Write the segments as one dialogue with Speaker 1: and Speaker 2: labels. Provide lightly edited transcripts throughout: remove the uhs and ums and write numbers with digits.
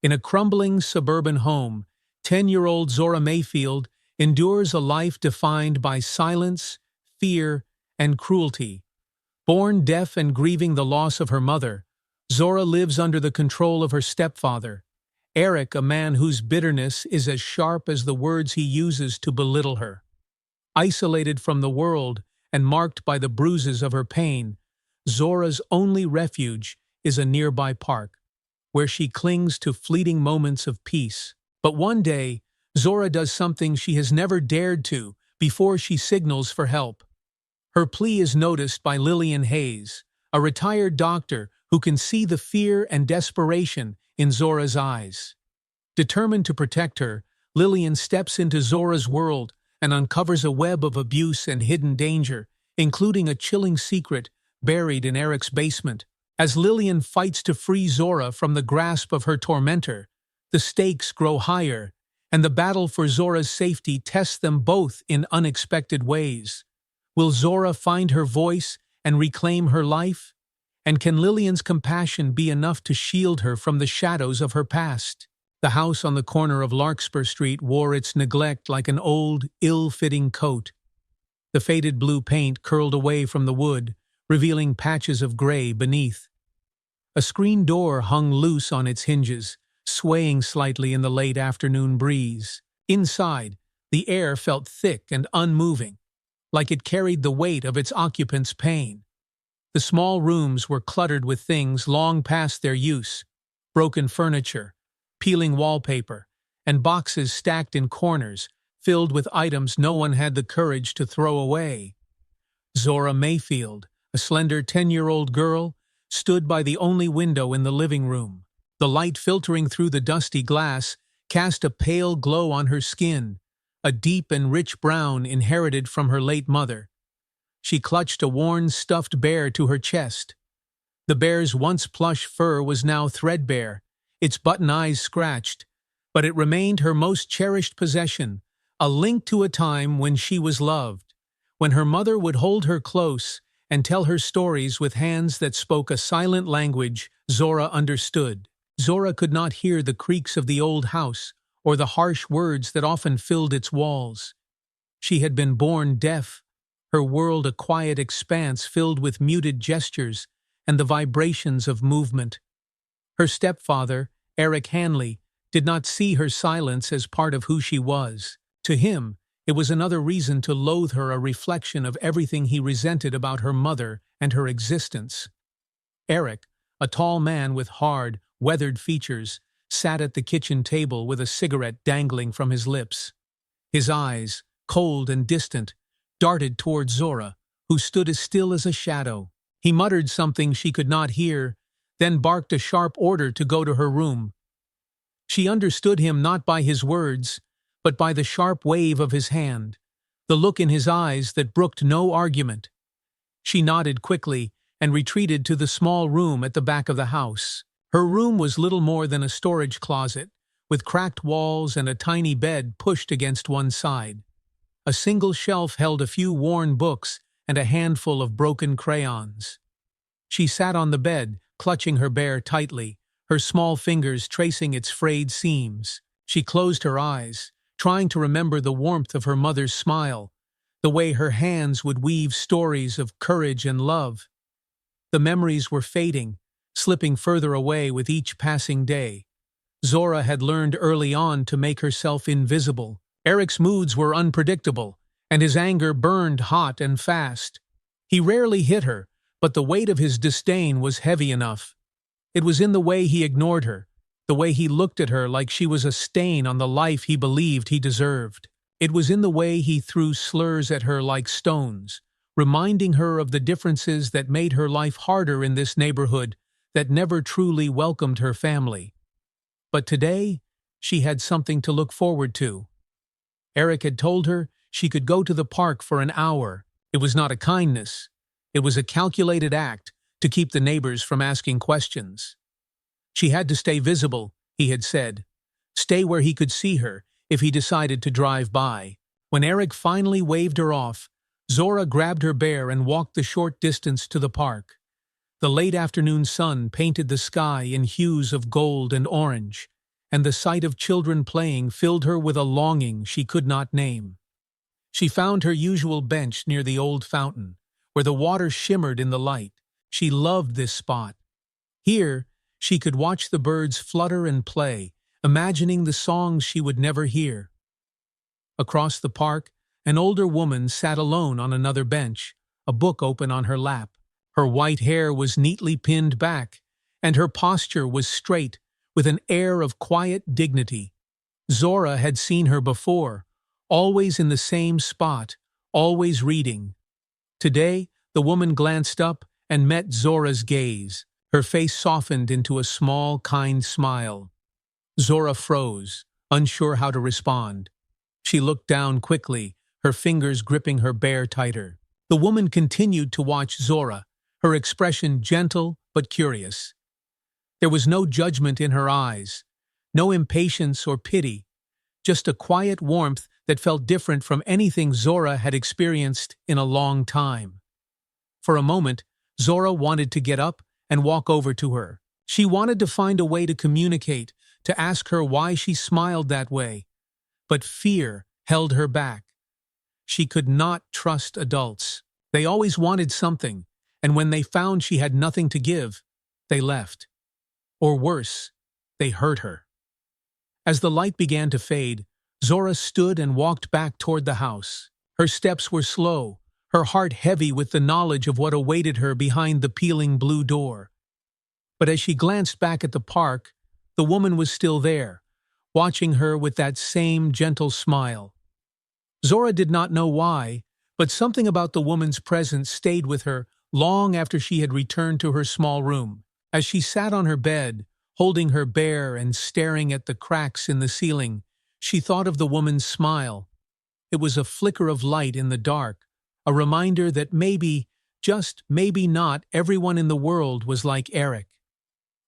Speaker 1: In a crumbling suburban home, 10-year-old Zora Mayfield endures a life defined by silence, fear, and cruelty. Born deaf and grieving the loss of her mother, Zora lives under the control of her stepfather, Eric, a man whose bitterness is as sharp as the words he uses to belittle her. Isolated from the world and marked by the bruises of her pain, Zora's only refuge is a nearby park, where she clings to fleeting moments of peace. But one day, Zora does something she has never dared to before she signals for help. Her plea is noticed by Lillian Hayes, a retired doctor who can see the fear and desperation in Zora's eyes. Determined to protect her, Lillian steps into Zora's world and uncovers a web of abuse and hidden danger, including a chilling secret buried in Eric's basement. As Lillian fights to free Zora from the grasp of her tormentor, the stakes grow higher, and the battle for Zora's safety tests them both in unexpected ways. Will Zora find her voice and reclaim her life? And can Lillian's compassion be enough to shield her from the shadows of her past? The house on the corner of Larkspur Street wore its neglect like an old, ill-fitting coat. The faded blue paint curled away from the wood, revealing patches of gray beneath. A screen door hung loose on its hinges, swaying slightly in the late afternoon breeze. Inside, the air felt thick and unmoving, like it carried the weight of its occupant's pain. The small rooms were cluttered with things long past their use: broken furniture, peeling wallpaper, and boxes stacked in corners, filled with items no one had the courage to throw away. Zora Mayfield, a slender 10-year-old girl, stood by the only window in the living room. The light filtering through the dusty glass cast a pale glow on her skin, a deep and rich brown inherited from her late mother. She clutched a worn stuffed bear to her chest. The bear's once plush fur was now threadbare, its button eyes scratched, but it remained her most cherished possession, a link to a time when she was loved, when her mother would hold her close and tell her stories with hands that spoke a silent language Zora understood. Zora could not hear the creaks of the old house or the harsh words that often filled its walls. She had been born deaf, her world a quiet expanse filled with muted gestures and the vibrations of movement. Her stepfather, Eric Hanley, did not see her silence as part of who she was. To him, it was another reason to loathe her, a reflection of everything he resented about her mother and her existence. Eric, a tall man with hard, weathered features, sat at the kitchen table with a cigarette dangling from his lips. His eyes, cold and distant, darted toward Zora, who stood as still as a shadow. He muttered something she could not hear, then barked a sharp order to go to her room. She understood him not by his words, but by the sharp wave of his hand, the look in his eyes that brooked no argument. She nodded quickly and retreated to the small room at the back of the house. Her room was little more than a storage closet, with cracked walls and a tiny bed pushed against one side. A single shelf held a few worn books and a handful of broken crayons. She sat on the bed, clutching her bear tightly, her small fingers tracing its frayed seams. She closed her eyes, trying to remember the warmth of her mother's smile, the way her hands would weave stories of courage and love. The memories were fading, slipping further away with each passing day. Zora had learned early on to make herself invisible. Eric's moods were unpredictable, and his anger burned hot and fast. He rarely hit her, but the weight of his disdain was heavy enough. It was in the way he ignored her, the way he looked at her like she was a stain on the life he believed he deserved. It was in the way he threw slurs at her like stones, reminding her of the differences that made her life harder in this neighborhood that never truly welcomed her family. But today, she had something to look forward to. Eric had told her she could go to the park for an hour. It was not a kindness. It was a calculated act to keep the neighbors from asking questions. She had to stay visible, he had said. Stay where he could see her if he decided to drive by. When Eric finally waved her off, Zora grabbed her bear and walked the short distance to the park. The late afternoon sun painted the sky in hues of gold and orange, and the sight of children playing filled her with a longing she could not name. She found her usual bench near the old fountain, where the water shimmered in the light. She loved this spot. Here, she could watch the birds flutter and play, imagining the songs she would never hear. Across the park, an older woman sat alone on another bench, a book open on her lap. Her white hair was neatly pinned back, and her posture was straight, with an air of quiet dignity. Zora had seen her before, always in the same spot, always reading. Today, the woman glanced up and met Zora's gaze. Her face softened into a small, kind smile. Zora froze, unsure how to respond. She looked down quickly, her fingers gripping her bear tighter. The woman continued to watch Zora, her expression gentle but curious. There was no judgment in her eyes, no impatience or pity, just a quiet warmth that felt different from anything Zora had experienced in a long time. For a moment, Zora wanted to get up and walk over to her. She wanted to find a way to communicate, to ask her why she smiled that way. But fear held her back. She could not trust adults. They always wanted something, and when they found she had nothing to give, they left. Or worse, they hurt her. As the light began to fade, Zora stood and walked back toward the house. Her steps were slow, her heart heavy with the knowledge of what awaited her behind the peeling blue door. But as she glanced back at the park, the woman was still there, watching her with that same gentle smile. Zora did not know why, but something about the woman's presence stayed with her long after she had returned to her small room. As she sat on her bed, holding her bear and staring at the cracks in the ceiling, she thought of the woman's smile. It was a flicker of light in the dark, a reminder that maybe, just maybe not, everyone in the world was like Eric.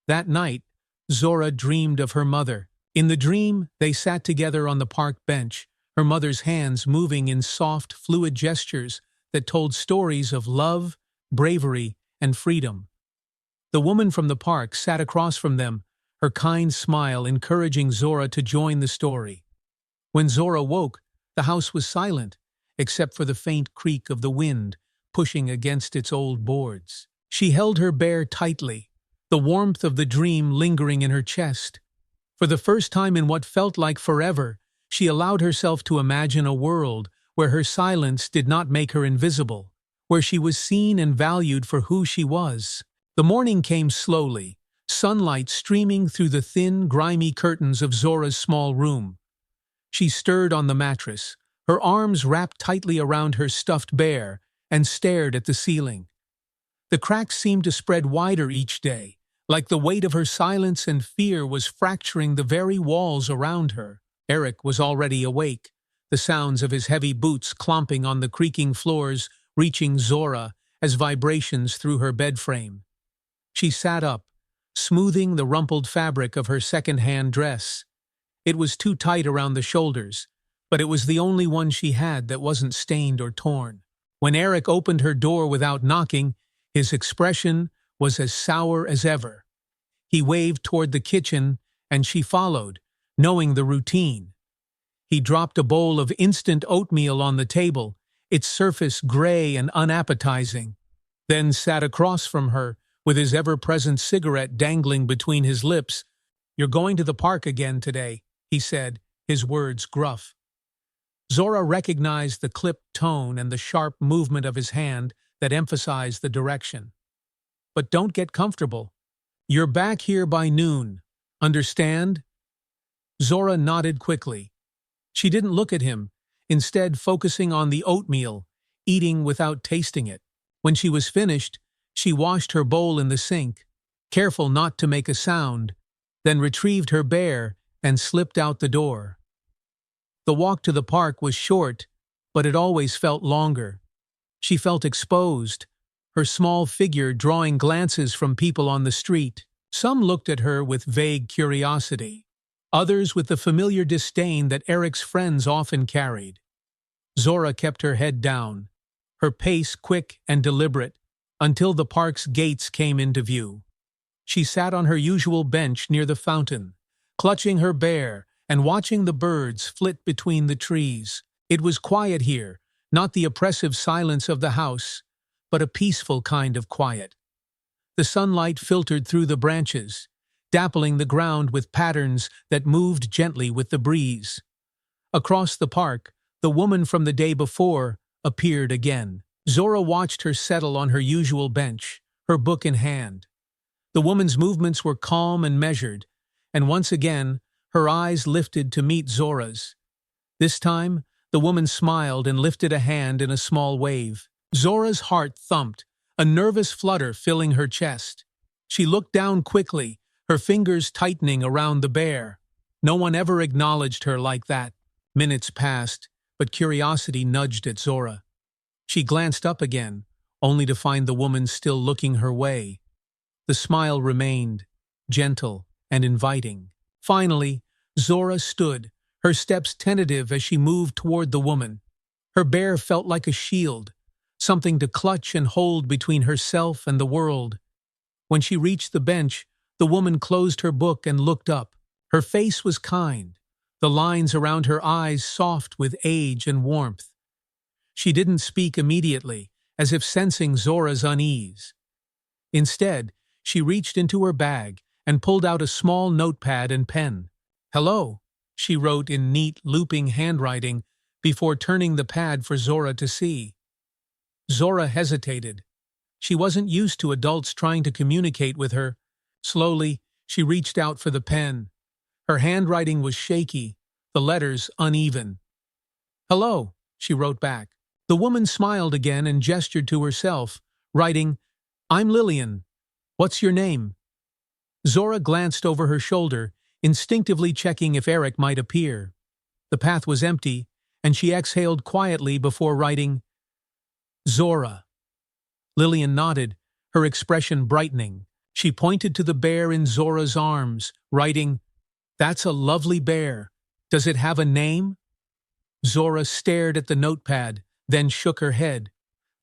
Speaker 1: That night, Zora dreamed of her mother. In the dream, they sat together on the park bench, her mother's hands moving in soft, fluid gestures that told stories of love, bravery, and freedom. The woman from the park sat across from them, her kind smile encouraging Zora to join the story. When Zora woke, the house was silent, except for the faint creak of the wind pushing against its old boards. She held her bear tightly, the warmth of the dream lingering in her chest. For the first time in what felt like forever, she allowed herself to imagine a world where her silence did not make her invisible, where she was seen and valued for who she was. The morning came slowly, sunlight streaming through the thin, grimy curtains of Zora's small room. She stirred on the mattress, her arms wrapped tightly around her stuffed bear, and stared at the ceiling. The cracks seemed to spread wider each day, like the weight of her silence and fear was fracturing the very walls around her. Eric was already awake, the sounds of his heavy boots clomping on the creaking floors reaching Zora as vibrations through her bed frame. She sat up, smoothing the rumpled fabric of her second-hand dress. It was too tight around the shoulders, but it was the only one she had that wasn't stained or torn. When Eric opened her door without knocking, his expression was as sour as ever. He waved toward the kitchen, and she followed, knowing the routine. He dropped a bowl of instant oatmeal on the table, its surface gray and unappetizing, then sat across from her, with his ever-present cigarette dangling between his lips. "You're going to the park again today," he said, his words gruff. Zora recognized the clipped tone and the sharp movement of his hand that emphasized the direction. "But don't get comfortable. You're back here by noon. Understand?" Zora nodded quickly. She didn't look at him, instead focusing on the oatmeal, eating without tasting it. When she was finished, she washed her bowl in the sink, careful not to make a sound, then retrieved her bear and slipped out the door. The walk to the park was short, but it always felt longer. She felt exposed, her small figure drawing glances from people on the street. Some looked at her with vague curiosity, others with the familiar disdain that Eric's friends often carried. Zora kept her head down, her pace quick and deliberate, until the park's gates came into view. She sat on her usual bench near the fountain, clutching her bear and watching the birds flit between the trees. It was quiet here, not the oppressive silence of the house, but a peaceful kind of quiet. The sunlight filtered through the branches, dappling the ground with patterns that moved gently with the breeze. Across the park, the woman from the day before appeared again. Zora watched her settle on her usual bench, her book in hand. The woman's movements were calm and measured, and once again, her eyes lifted to meet Zora's. This time, the woman smiled and lifted a hand in a small wave. Zora's heart thumped, a nervous flutter filling her chest. She looked down quickly, her fingers tightening around the bear. No one ever acknowledged her like that. Minutes passed, but curiosity nudged at Zora. She glanced up again, only to find the woman still looking her way. The smile remained, gentle and inviting. Finally, Zora stood, her steps tentative as she moved toward the woman. Her bear felt like a shield, something to clutch and hold between herself and the world. When she reached the bench, the woman closed her book and looked up. Her face was kind, the lines around her eyes soft with age and warmth. She didn't speak immediately, as if sensing Zora's unease. Instead, she reached into her bag and pulled out a small notepad and pen. "Hello," she wrote in neat, looping handwriting before turning the pad for Zora to see. Zora hesitated. She wasn't used to adults trying to communicate with her. Slowly, she reached out for the pen. Her handwriting was shaky, the letters uneven. "Hello," she wrote back. The woman smiled again and gestured to herself, writing, "I'm Lillian. What's your name?" Zora glanced over her shoulder, instinctively checking if Eric might appear. The path was empty, and she exhaled quietly before writing, "Zora." Lillian nodded, her expression brightening. She pointed to the bear in Zora's arms, writing, "That's a lovely bear. Does it have a name?" Zora stared at the notepad, then shook her head.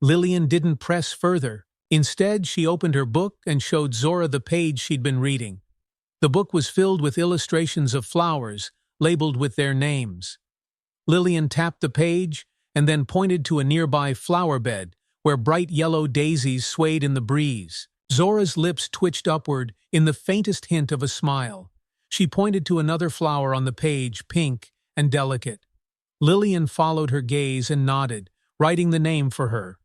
Speaker 1: Lillian didn't press further. Instead, she opened her book and showed Zora the page she'd been reading. The book was filled with illustrations of flowers, labeled with their names. Lillian tapped the page and then pointed to a nearby flower bed where bright yellow daisies swayed in the breeze. Zora's lips twitched upward in the faintest hint of a smile. She pointed to another flower on the page, pink and delicate. Lillian followed her gaze and nodded, writing the name for her.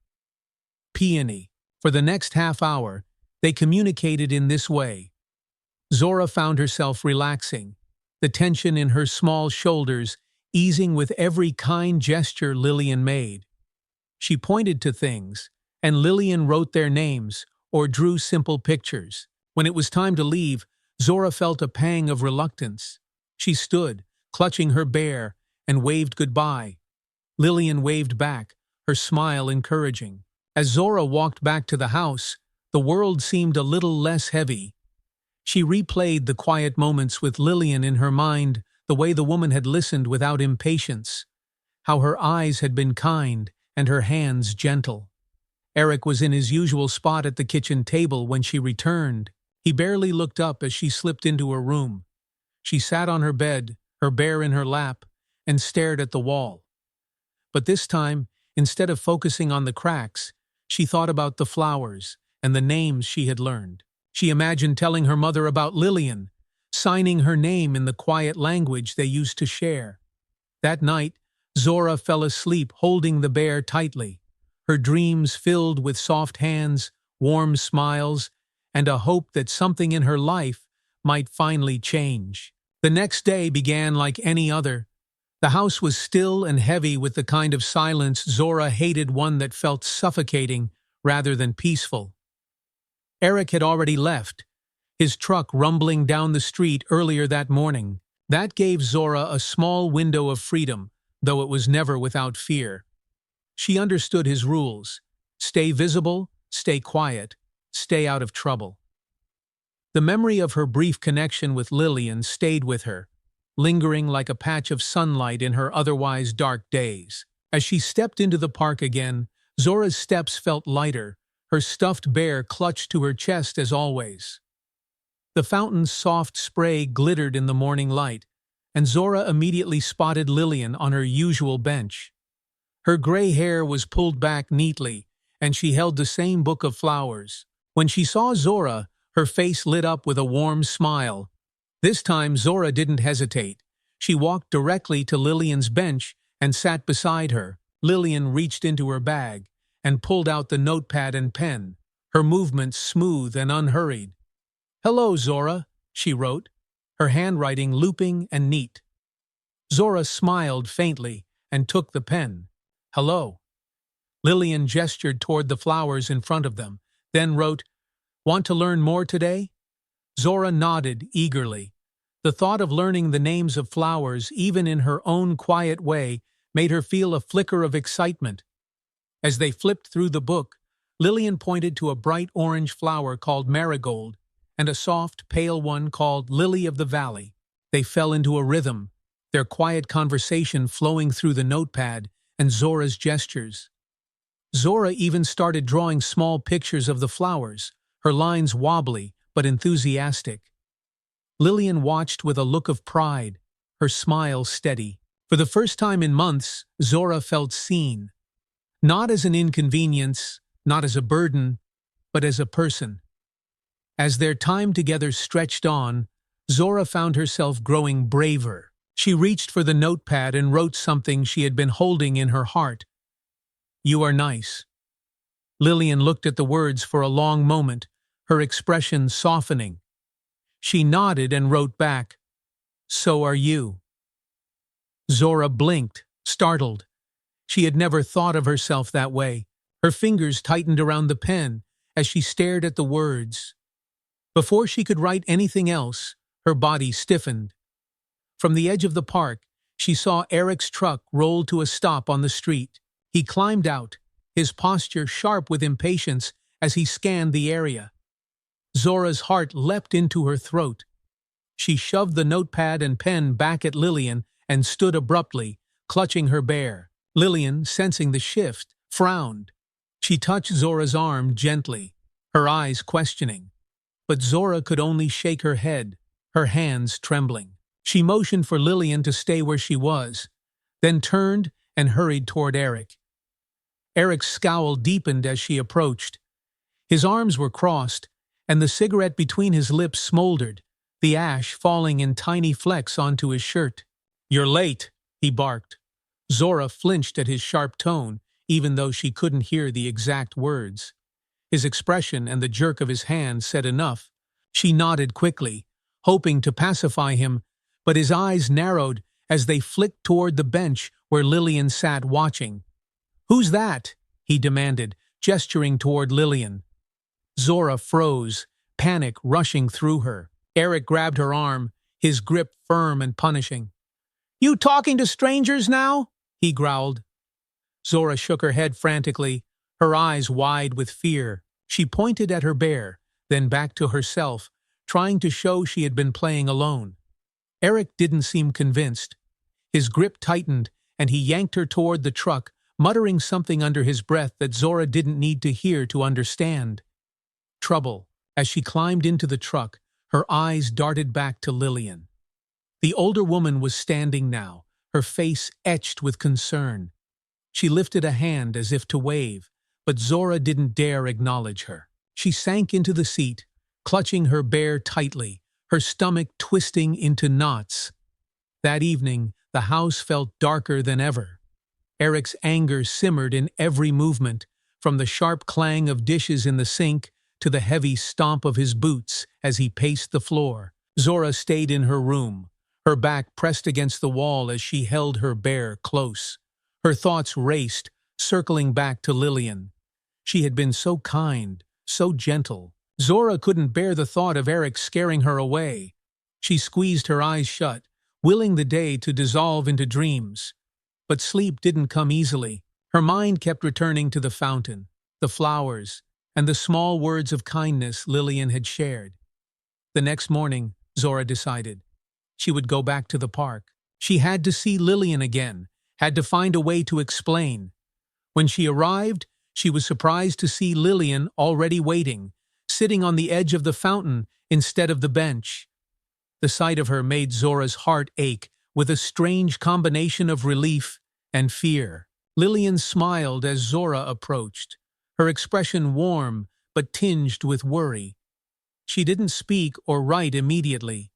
Speaker 1: Peony. For the next half hour, they communicated in this way. Zora found herself relaxing, the tension in her small shoulders easing with every kind gesture Lillian made. She pointed to things, and Lillian wrote their names or drew simple pictures. When it was time to leave, Zora felt a pang of reluctance. She stood, clutching her bear, and waved goodbye. Lillian waved back, her smile encouraging. As Zora walked back to the house, the world seemed a little less heavy. She replayed the quiet moments with Lillian in her mind, the way the woman had listened without impatience, how her eyes had been kind and her hands gentle. Eric was in his usual spot at the kitchen table when she returned. He barely looked up as she slipped into her room. She sat on her bed, her bear in her lap, and stared at the wall. But this time, instead of focusing on the cracks, she thought about the flowers and the names she had learned. She imagined telling her mother about Lillian, signing her name in the quiet language they used to share. That night, Zora fell asleep holding the bear tightly, her dreams filled with soft hands, warm smiles, and a hope that something in her life might finally change. The next day began like any other. The house was still and heavy with the kind of silence Zora hated, one that felt suffocating rather than peaceful. Eric had already left, his truck rumbling down the street earlier that morning. That gave Zora a small window of freedom, though it was never without fear. She understood his rules: stay visible, stay quiet, stay out of trouble. The memory of her brief connection with Lillian stayed with her, lingering like a patch of sunlight in her otherwise dark days. As she stepped into the park again, Zora's steps felt lighter, her stuffed bear clutched to her chest as always. The fountain's soft spray glittered in the morning light, and Zora immediately spotted Lillian on her usual bench. Her gray hair was pulled back neatly, and she held the same book of flowers. When she saw Zora, her face lit up with a warm smile. This time Zora didn't hesitate. She walked directly to Lillian's bench and sat beside her. Lillian reached into her bag and pulled out the notepad and pen, her movements smooth and unhurried. "Hello, Zora," she wrote, her handwriting looping and neat. Zora smiled faintly and took the pen. "Hello." Lillian gestured toward the flowers in front of them, then wrote, "Want to learn more today?" Zora nodded eagerly. The thought of learning the names of flowers, even in her own quiet way, made her feel a flicker of excitement. As they flipped through the book, Lillian pointed to a bright orange flower called marigold and a soft, pale one called lily of the valley. They fell into a rhythm, their quiet conversation flowing through the notepad and Zora's gestures. Zora even started drawing small pictures of the flowers, her lines wobbly but enthusiastic. Lillian watched with a look of pride, her smile steady. For the first time in months, Zora felt seen. Not as an inconvenience, not as a burden, but as a person. As their time together stretched on, Zora found herself growing braver. She reached for the notepad and wrote something she had been holding in her heart. "You are nice." Lillian looked at the words for a long moment, her expression softening. She nodded and wrote back, "So are you." Zora blinked, startled. She had never thought of herself that way. Her fingers tightened around the pen as she stared at the words. Before she could write anything else, her body stiffened. From the edge of the park, she saw Eric's truck roll to a stop on the street. He climbed out, his posture sharp with impatience as he scanned the area. Zora's heart leapt into her throat. She shoved the notepad and pen back at Lillian and stood abruptly, clutching her bear. Lillian, sensing the shift, frowned. She touched Zora's arm gently, her eyes questioning. But Zora could only shake her head, her hands trembling. She motioned for Lillian to stay where she was, then turned and hurried toward Eric. Eric's scowl deepened as she approached. His arms were crossed, and the cigarette between his lips smoldered, the ash falling in tiny flecks onto his shirt. "You're late," he barked. Zora flinched at his sharp tone, even though she couldn't hear the exact words. His expression and the jerk of his hand said enough. She nodded quickly, hoping to pacify him, but his eyes narrowed as they flicked toward the bench where Lillian sat watching. "Who's that?" he demanded, gesturing toward Lillian. Zora froze, panic rushing through her. Eric grabbed her arm, his grip firm and punishing. "You talking to strangers now?" he growled. Zora shook her head frantically, her eyes wide with fear. She pointed at her bear, then back to herself, trying to show she had been playing alone. Eric didn't seem convinced. His grip tightened, and he yanked her toward the truck, muttering something under his breath that Zora didn't need to hear to understand. Trouble. As she climbed into the truck, her eyes darted back to Lillian. The older woman was standing now, her face etched with concern. She lifted a hand as if to wave, but Zora didn't dare acknowledge her. She sank into the seat, clutching her bear tightly, her stomach twisting into knots. That evening, the house felt darker than ever. Eric's anger simmered in every movement, from the sharp clang of dishes in the sink to the heavy stomp of his boots as he paced the floor. Zora stayed in her room, her back pressed against the wall as she held her bear close. Her thoughts raced, circling back to Lillian. She had been so kind, so gentle. Zora couldn't bear the thought of Eric scaring her away. She squeezed her eyes shut, willing the day to dissolve into dreams. But sleep didn't come easily. Her mind kept returning to the fountain, the flowers, and the small words of kindness Lillian had shared. The next morning, Zora decided. She would go back to the park. She had to see Lillian again, had to find a way to explain. When she arrived, she was surprised to see Lillian already waiting, sitting on the edge of the fountain instead of the bench. The sight of her made Zora's heart ache with a strange combination of relief and fear. Lillian smiled as Zora approached, her expression warm but tinged with worry. She didn't speak or write immediately.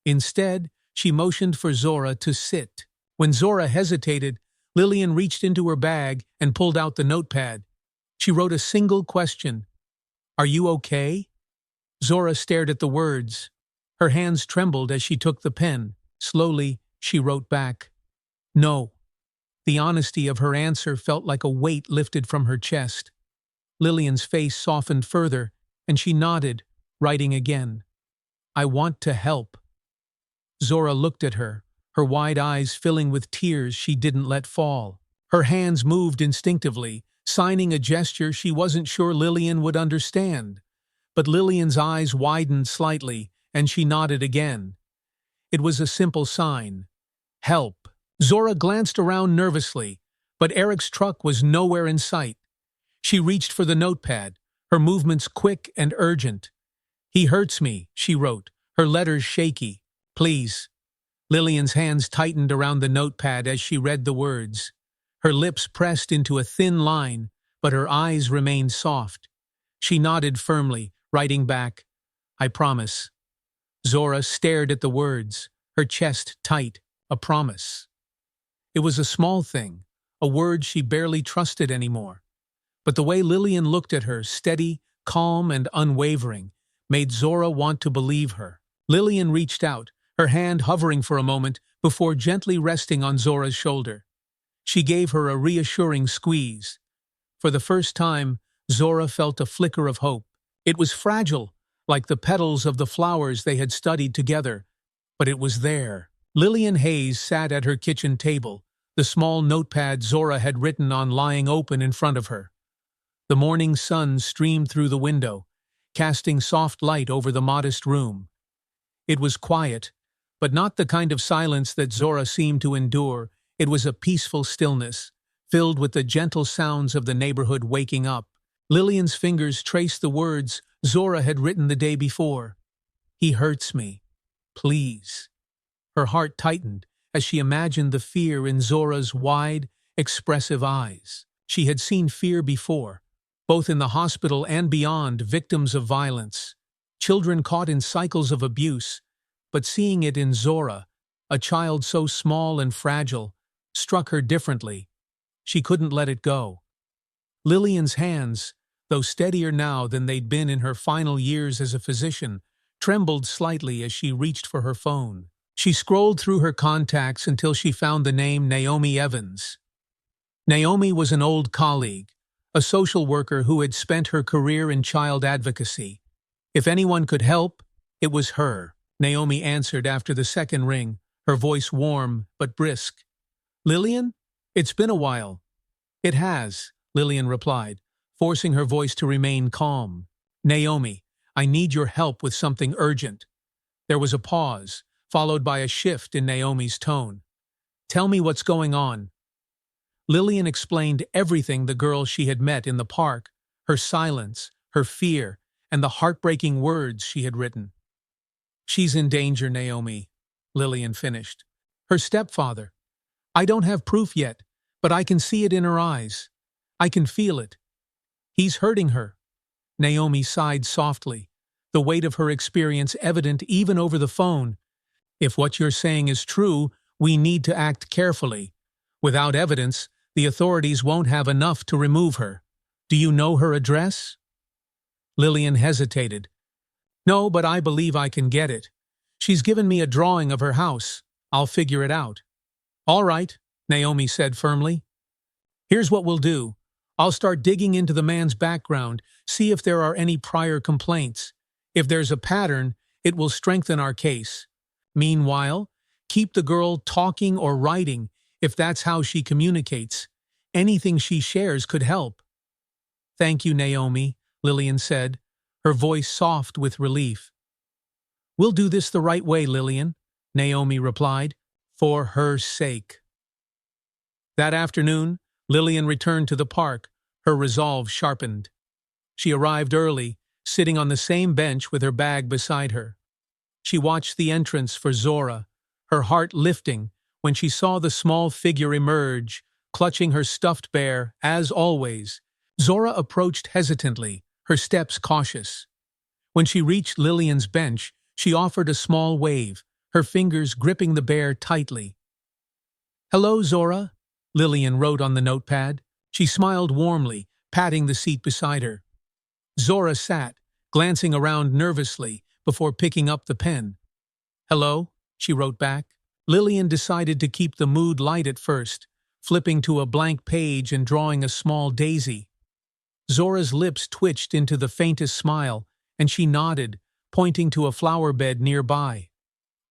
Speaker 1: Instead, she motioned for Zora to sit. When Zora hesitated, Lillian reached into her bag and pulled out the notepad. She wrote a single question. "Are you okay?" Zora stared at the words. Her hands trembled as she took the pen. Slowly, she wrote back, "No." The honesty of her answer felt like a weight lifted from her chest. Lillian's face softened further, and she nodded, writing again, "I want to help." Zora looked at her, her wide eyes filling with tears she didn't let fall. Her hands moved instinctively, signing a gesture she wasn't sure Lillian would understand. But Lillian's eyes widened slightly, and she nodded again. It was a simple sign. Help. Zora glanced around nervously, but Eric's truck was nowhere in sight. She reached for the notepad, her movements quick and urgent. "He hurts me," she wrote, her letters shaky. "Please." Lillian's hands tightened around the notepad as she read the words. Her lips pressed into a thin line, but her eyes remained soft. She nodded firmly, writing back, "I promise." Zora stared at the words, her chest tight. A promise. It was a small thing, a word she barely trusted anymore. But the way Lillian looked at her, steady, calm, and unwavering, made Zora want to believe her. Lillian reached out, her hand hovering for a moment before gently resting on Zora's shoulder. She gave her a reassuring squeeze. For the first time, Zora felt a flicker of hope. It was fragile, like the petals of the flowers they had studied together, but it was there. Lillian Hayes sat at her kitchen table, the small notepad Zora had written on lying open in front of her. The morning sun streamed through the window, casting soft light over the modest room. It was quiet, but not the kind of silence that Zora seemed to endure. It was a peaceful stillness, filled with the gentle sounds of the neighborhood waking up. Lillian's fingers traced the words Zora had written the day before. "He hurts me. Please." Her heart tightened as she imagined the fear in Zora's wide, expressive eyes. She had seen fear before, both in the hospital and beyond, victims of violence, children caught in cycles of abuse, but seeing it in Zora, a child so small and fragile, struck her differently. She couldn't let it go. Lillian's hands, though steadier now than they'd been in her final years as a physician, trembled slightly as she reached for her phone. She scrolled through her contacts until she found the name Naomi Evans. Naomi was an old colleague, a social worker who had spent her career in child advocacy. If anyone could help, it was her. Naomi answered after the second ring, her voice warm but brisk. "Lillian? It's been a while." "It has," Lillian replied, forcing her voice to remain calm. "Naomi, I need your help with something urgent." There was a pause, followed by a shift in Naomi's tone. "Tell me what's going on." Lillian explained everything the girl she had met in the park, her silence, her fear, and the heartbreaking words she had written. "She's in danger, Naomi," Lillian finished. "Her stepfather. I don't have proof yet, but I can see it in her eyes. I can feel it. He's hurting her." Naomi sighed softly, the weight of her experience evident even over the phone. "If what you're saying is true, we need to act carefully. Without evidence, the authorities won't have enough to remove her. Do you know her address?" Lillian hesitated. "No, but I believe I can get it. She's given me a drawing of her house. I'll figure it out." "All right," Naomi said firmly. "Here's what we'll do. I'll start digging into the man's background, see if there are any prior complaints. If there's a pattern, it will strengthen our case. Meanwhile, keep the girl talking or writing if that's how she communicates. Anything she shares could help." "Thank you, Naomi," Lillian said, her voice soft with relief. "We'll do this the right way, Lillian," Naomi replied, "for her sake." That afternoon, Lillian returned to the park, her resolve sharpened. She arrived early, sitting on the same bench with her bag beside her. She watched the entrance for Zora, her heart lifting when she saw the small figure emerge, clutching her stuffed bear, as always. Zora approached hesitantly, her steps cautious. When she reached Lillian's bench, she offered a small wave, her fingers gripping the bear tightly. "Hello, Zora," Lillian wrote on the notepad. She smiled warmly, patting the seat beside her. Zora sat, glancing around nervously, before picking up the pen. "Hello," she wrote back. Lillian decided to keep the mood light at first, flipping to a blank page and drawing a small daisy. Zora's lips twitched into the faintest smile, and she nodded, pointing to a flower bed nearby.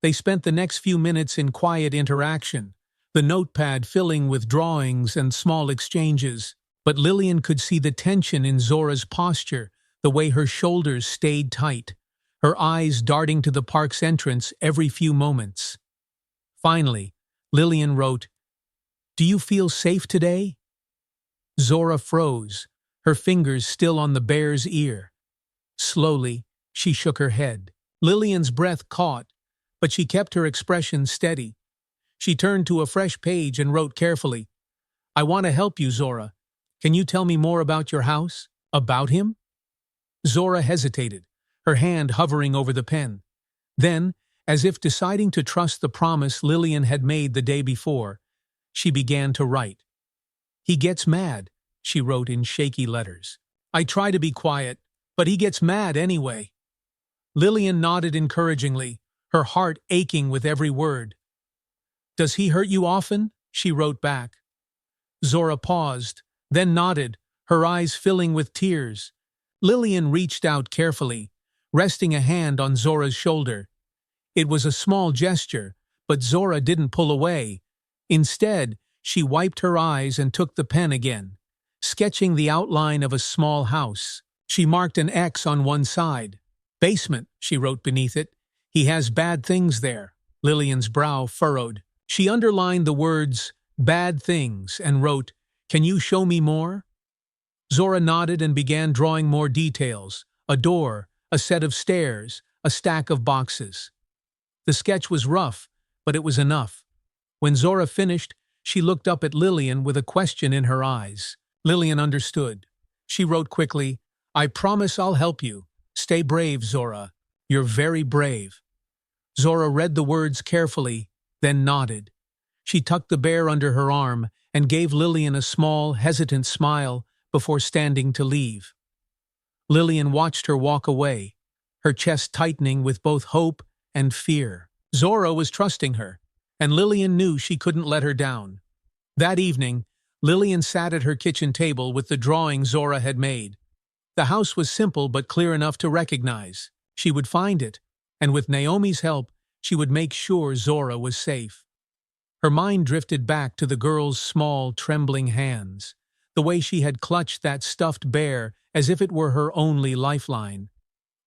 Speaker 1: They spent the next few minutes in quiet interaction, the notepad filling with drawings and small exchanges. But Lillian could see the tension in Zora's posture, the way her shoulders stayed tight, her eyes darting to the park's entrance every few moments. Finally, Lillian wrote, "Do you feel safe today?" Zora froze, her fingers still on the bear's ear. Slowly, she shook her head. Lillian's breath caught, but she kept her expression steady. She turned to a fresh page and wrote carefully, "I want to help you, Zora. Can you tell me more about your house? About him?" Zora hesitated, her hand hovering over the pen. Then, as if deciding to trust the promise Lillian had made the day before, she began to write. "He gets mad," she wrote in shaky letters. "I try to be quiet, but he gets mad anyway." Lillian nodded encouragingly, her heart aching with every word. "Does he hurt you often?" she wrote back. Zora paused, then nodded, her eyes filling with tears. Lillian reached out carefully, resting a hand on Zora's shoulder. It was a small gesture, but Zora didn't pull away. Instead, she wiped her eyes and took the pen again, sketching the outline of a small house. She marked an X on one side. "Basement," she wrote beneath it. "He has bad things there." Lillian's brow furrowed. She underlined the words, "bad things," and wrote, "Can you show me more?" Zora nodded and began drawing more details: a door, a set of stairs, a stack of boxes. The sketch was rough, but it was enough. When Zora finished, she looked up at Lillian with a question in her eyes. Lillian understood. She wrote quickly, "I promise I'll help you. Stay brave, Zora. You're very brave." Zora read the words carefully, then nodded. She tucked the bear under her arm and gave Lillian a small, hesitant smile before standing to leave. Lillian watched her walk away, her chest tightening with both hope and fear. Zora was trusting her, and Lillian knew she couldn't let her down. That evening, Lillian sat at her kitchen table with the drawing Zora had made. The house was simple but clear enough to recognize. She would find it, and with Naomi's help, she would make sure Zora was safe. Her mind drifted back to the girl's small, trembling hands, the way she had clutched that stuffed bear as if it were her only lifeline.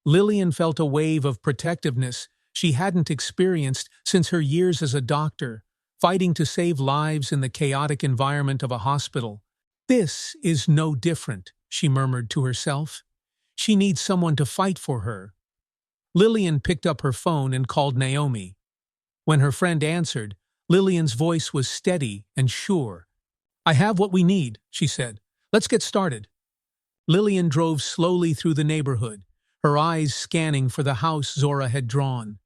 Speaker 1: Lillian felt a wave of protectiveness she hadn't experienced since her years as a doctor, fighting to save lives in the chaotic environment of a hospital. "This is no different," she murmured to herself. "She needs someone to fight for her." Lillian picked up her phone and called Naomi. When her friend answered, Lillian's voice was steady and sure. "I have what we need," she said. "Let's get started." Lillian drove slowly through the neighborhood, her eyes scanning for the house Zora had drawn.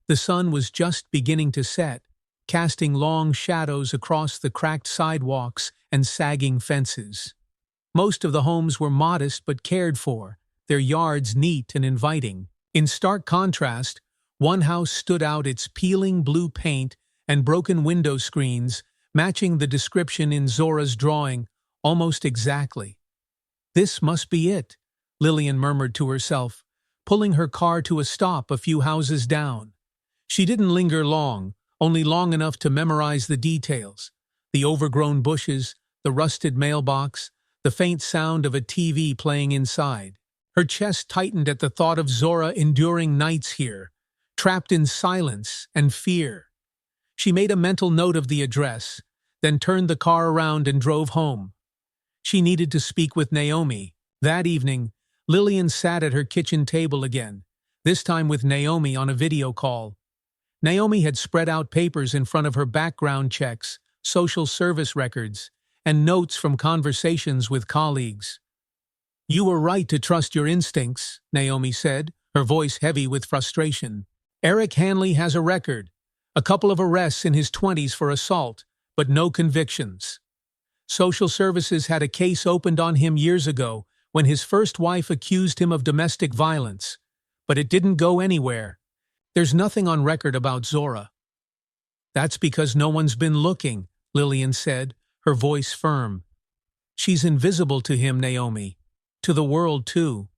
Speaker 1: The sun was just beginning to set, casting long shadows across the cracked sidewalks and sagging fences. Most of the homes were modest but cared for, their yards neat and inviting. In stark contrast, one house stood out, its peeling blue paint and broken window screens matching the description in Zora's drawing almost exactly. "This must be it," Lillian murmured to herself, pulling her car to a stop a few houses down. She didn't linger long, only long enough to memorize the details: the overgrown bushes, the rusted mailbox, the faint sound of a TV playing inside. Her chest tightened at the thought of Zora enduring nights here, trapped in silence and fear. She made a mental note of the address, then turned the car around and drove home. She needed to speak with Naomi. That evening, Lillian sat at her kitchen table again, this time with Naomi on a video call. Naomi had spread out papers in front of her background checks, social service records, and notes from conversations with colleagues. "You were right to trust your instincts," Naomi said, her voice heavy with frustration. "Eric Hanley has a record. A couple of arrests in his 20s for assault, but no convictions. Social services had a case opened on him years ago when his first wife accused him of domestic violence, but it didn't go anywhere. There's nothing on record about Zora." "That's because no one's been looking," Lillian said, her voice firm. "She's invisible to him, Naomi. To the world, too."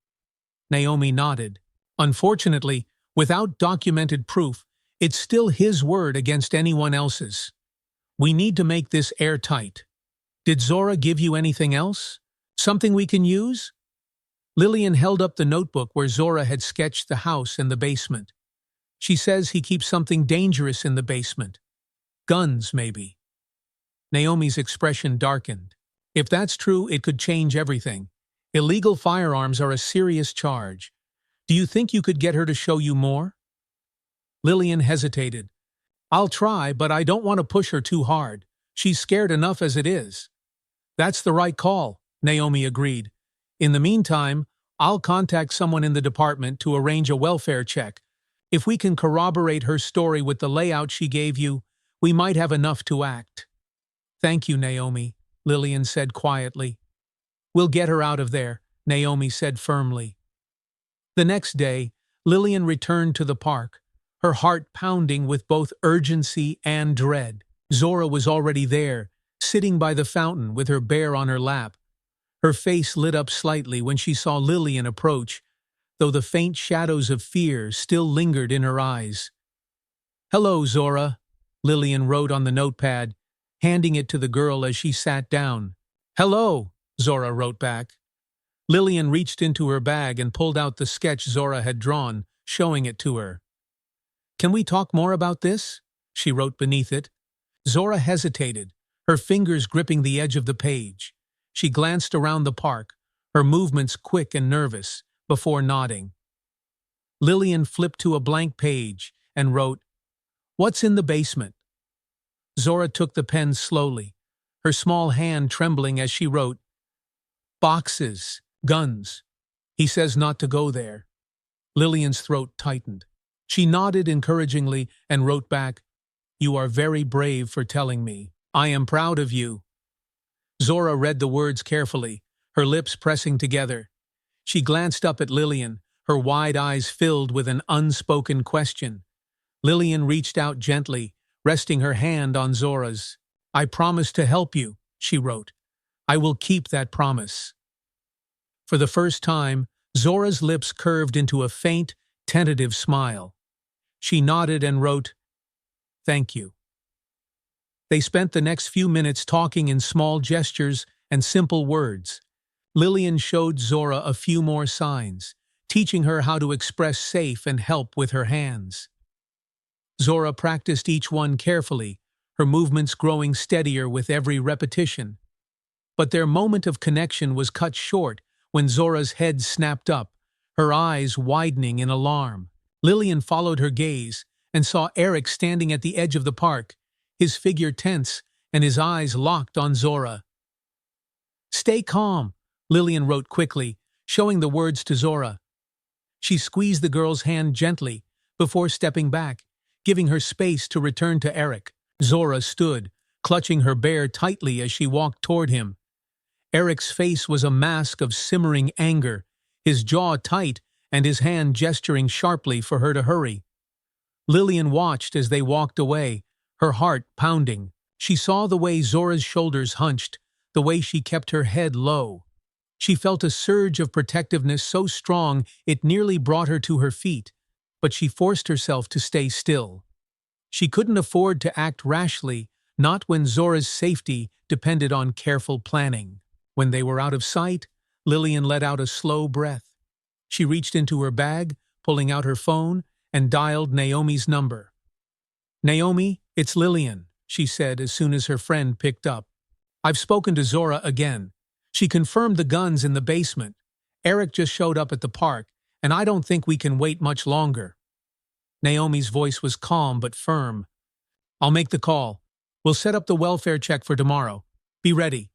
Speaker 1: Naomi nodded. "Unfortunately, without documented proof, it's still his word against anyone else's. We need to make this airtight. Did Zora give you anything else? Something we can use?" Lillian held up the notebook where Zora had sketched the house and the basement. "She says he keeps something dangerous in the basement. Guns, maybe." Naomi's expression darkened. "If that's true, it could change everything. Illegal firearms are a serious charge. Do you think you could get her to show you more?" Lillian hesitated. "I'll try, but I don't want to push her too hard. She's scared enough as it is." "That's the right call," Naomi agreed. "In the meantime, I'll contact someone in the department to arrange a welfare check. If we can corroborate her story with the layout she gave you, we might have enough to act." "Thank you, Naomi," Lillian said quietly. "We'll get her out of there," Naomi said firmly. The next day, Lillian returned to the park, her heart pounding with both urgency and dread. Zora was already there, sitting by the fountain with her bear on her lap. Her face lit up slightly when she saw Lillian approach, though the faint shadows of fear still lingered in her eyes. "Hello, Zora," Lillian wrote on the notepad, handing it to the girl as she sat down. "Hello," Zora wrote back. Lillian reached into her bag and pulled out the sketch Zora had drawn, showing it to her. "Can we talk more about this?" she wrote beneath it. Zora hesitated, her fingers gripping the edge of the page. She glanced around the park, her movements quick and nervous, before nodding. Lillian flipped to a blank page and wrote, "What's in the basement?" Zora took the pen slowly, her small hand trembling as she wrote, "Boxes, guns. He says not to go there." Lillian's throat tightened. She nodded encouragingly and wrote back, "You are very brave for telling me. I am proud of you." Zora read the words carefully, her lips pressing together. She glanced up at Lillian, her wide eyes filled with an unspoken question. Lillian reached out gently, resting her hand on Zora's. "I promise to help you," she wrote. "I will keep that promise." For the first time, Zora's lips curved into a faint, tentative smile. She nodded and wrote, "Thank you." They spent the next few minutes talking in small gestures and simple words. Lillian showed Zora a few more signs, teaching her how to express safe and help with her hands. Zora practiced each one carefully, her movements growing steadier with every repetition. But their moment of connection was cut short when Zora's head snapped up, her eyes widening in alarm. Lillian followed her gaze and saw Eric standing at the edge of the park, his figure tense and his eyes locked on Zora. "Stay calm," Lillian wrote quickly, showing the words to Zora. She squeezed the girl's hand gently before stepping back, giving her space to return to Eric. Zora stood, clutching her bear tightly as she walked toward him. Eric's face was a mask of simmering anger, his jaw tight and his hand gesturing sharply for her to hurry. Lillian watched as they walked away, her heart pounding. She saw the way Zora's shoulders hunched, the way she kept her head low. She felt a surge of protectiveness so strong it nearly brought her to her feet, but she forced herself to stay still. She couldn't afford to act rashly, not when Zora's safety depended on careful planning. When they were out of sight, Lillian let out a slow breath. She reached into her bag, pulling out her phone, and dialed Naomi's number. "Naomi, it's Lillian," she said as soon as her friend picked up. "I've spoken to Zora again. She confirmed the guns in the basement, Eric just showed up at the park, and I don't think we can wait much longer. Naomi's voice was calm but firm. I'll make the call. We'll set up the welfare check for tomorrow. Be ready.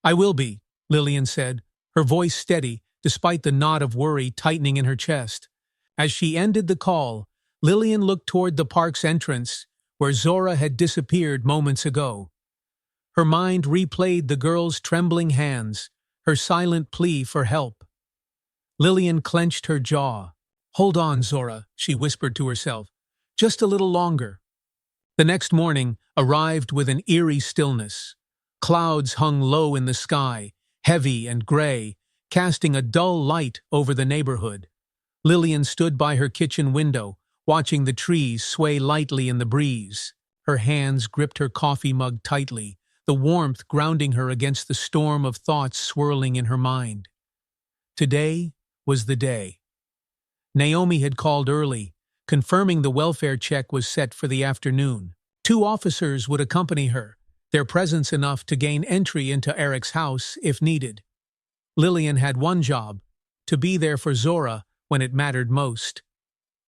Speaker 1: I will be, Lillian said, her voice steady despite the knot of worry tightening in her chest. As she ended the call, Lillian looked toward the park's entrance, where Zora had disappeared moments ago. Her mind replayed the girl's trembling hands, her silent plea for help. Lillian clenched her jaw. Hold on, Zora, she whispered to herself. Just a little longer. The next morning arrived with an eerie stillness. Clouds hung low in the sky, heavy and gray, casting a dull light over the neighborhood. Lillian stood by her kitchen window, watching the trees sway lightly in the breeze. Her hands gripped her coffee mug tightly, the warmth grounding her against the storm of thoughts swirling in her mind. Today was the day. Naomi had called early, confirming the welfare check was set for the afternoon. 2 officers would accompany her, their presence enough to gain entry into Eric's house if needed. Lillian had one job, to be there for Zora when it mattered most.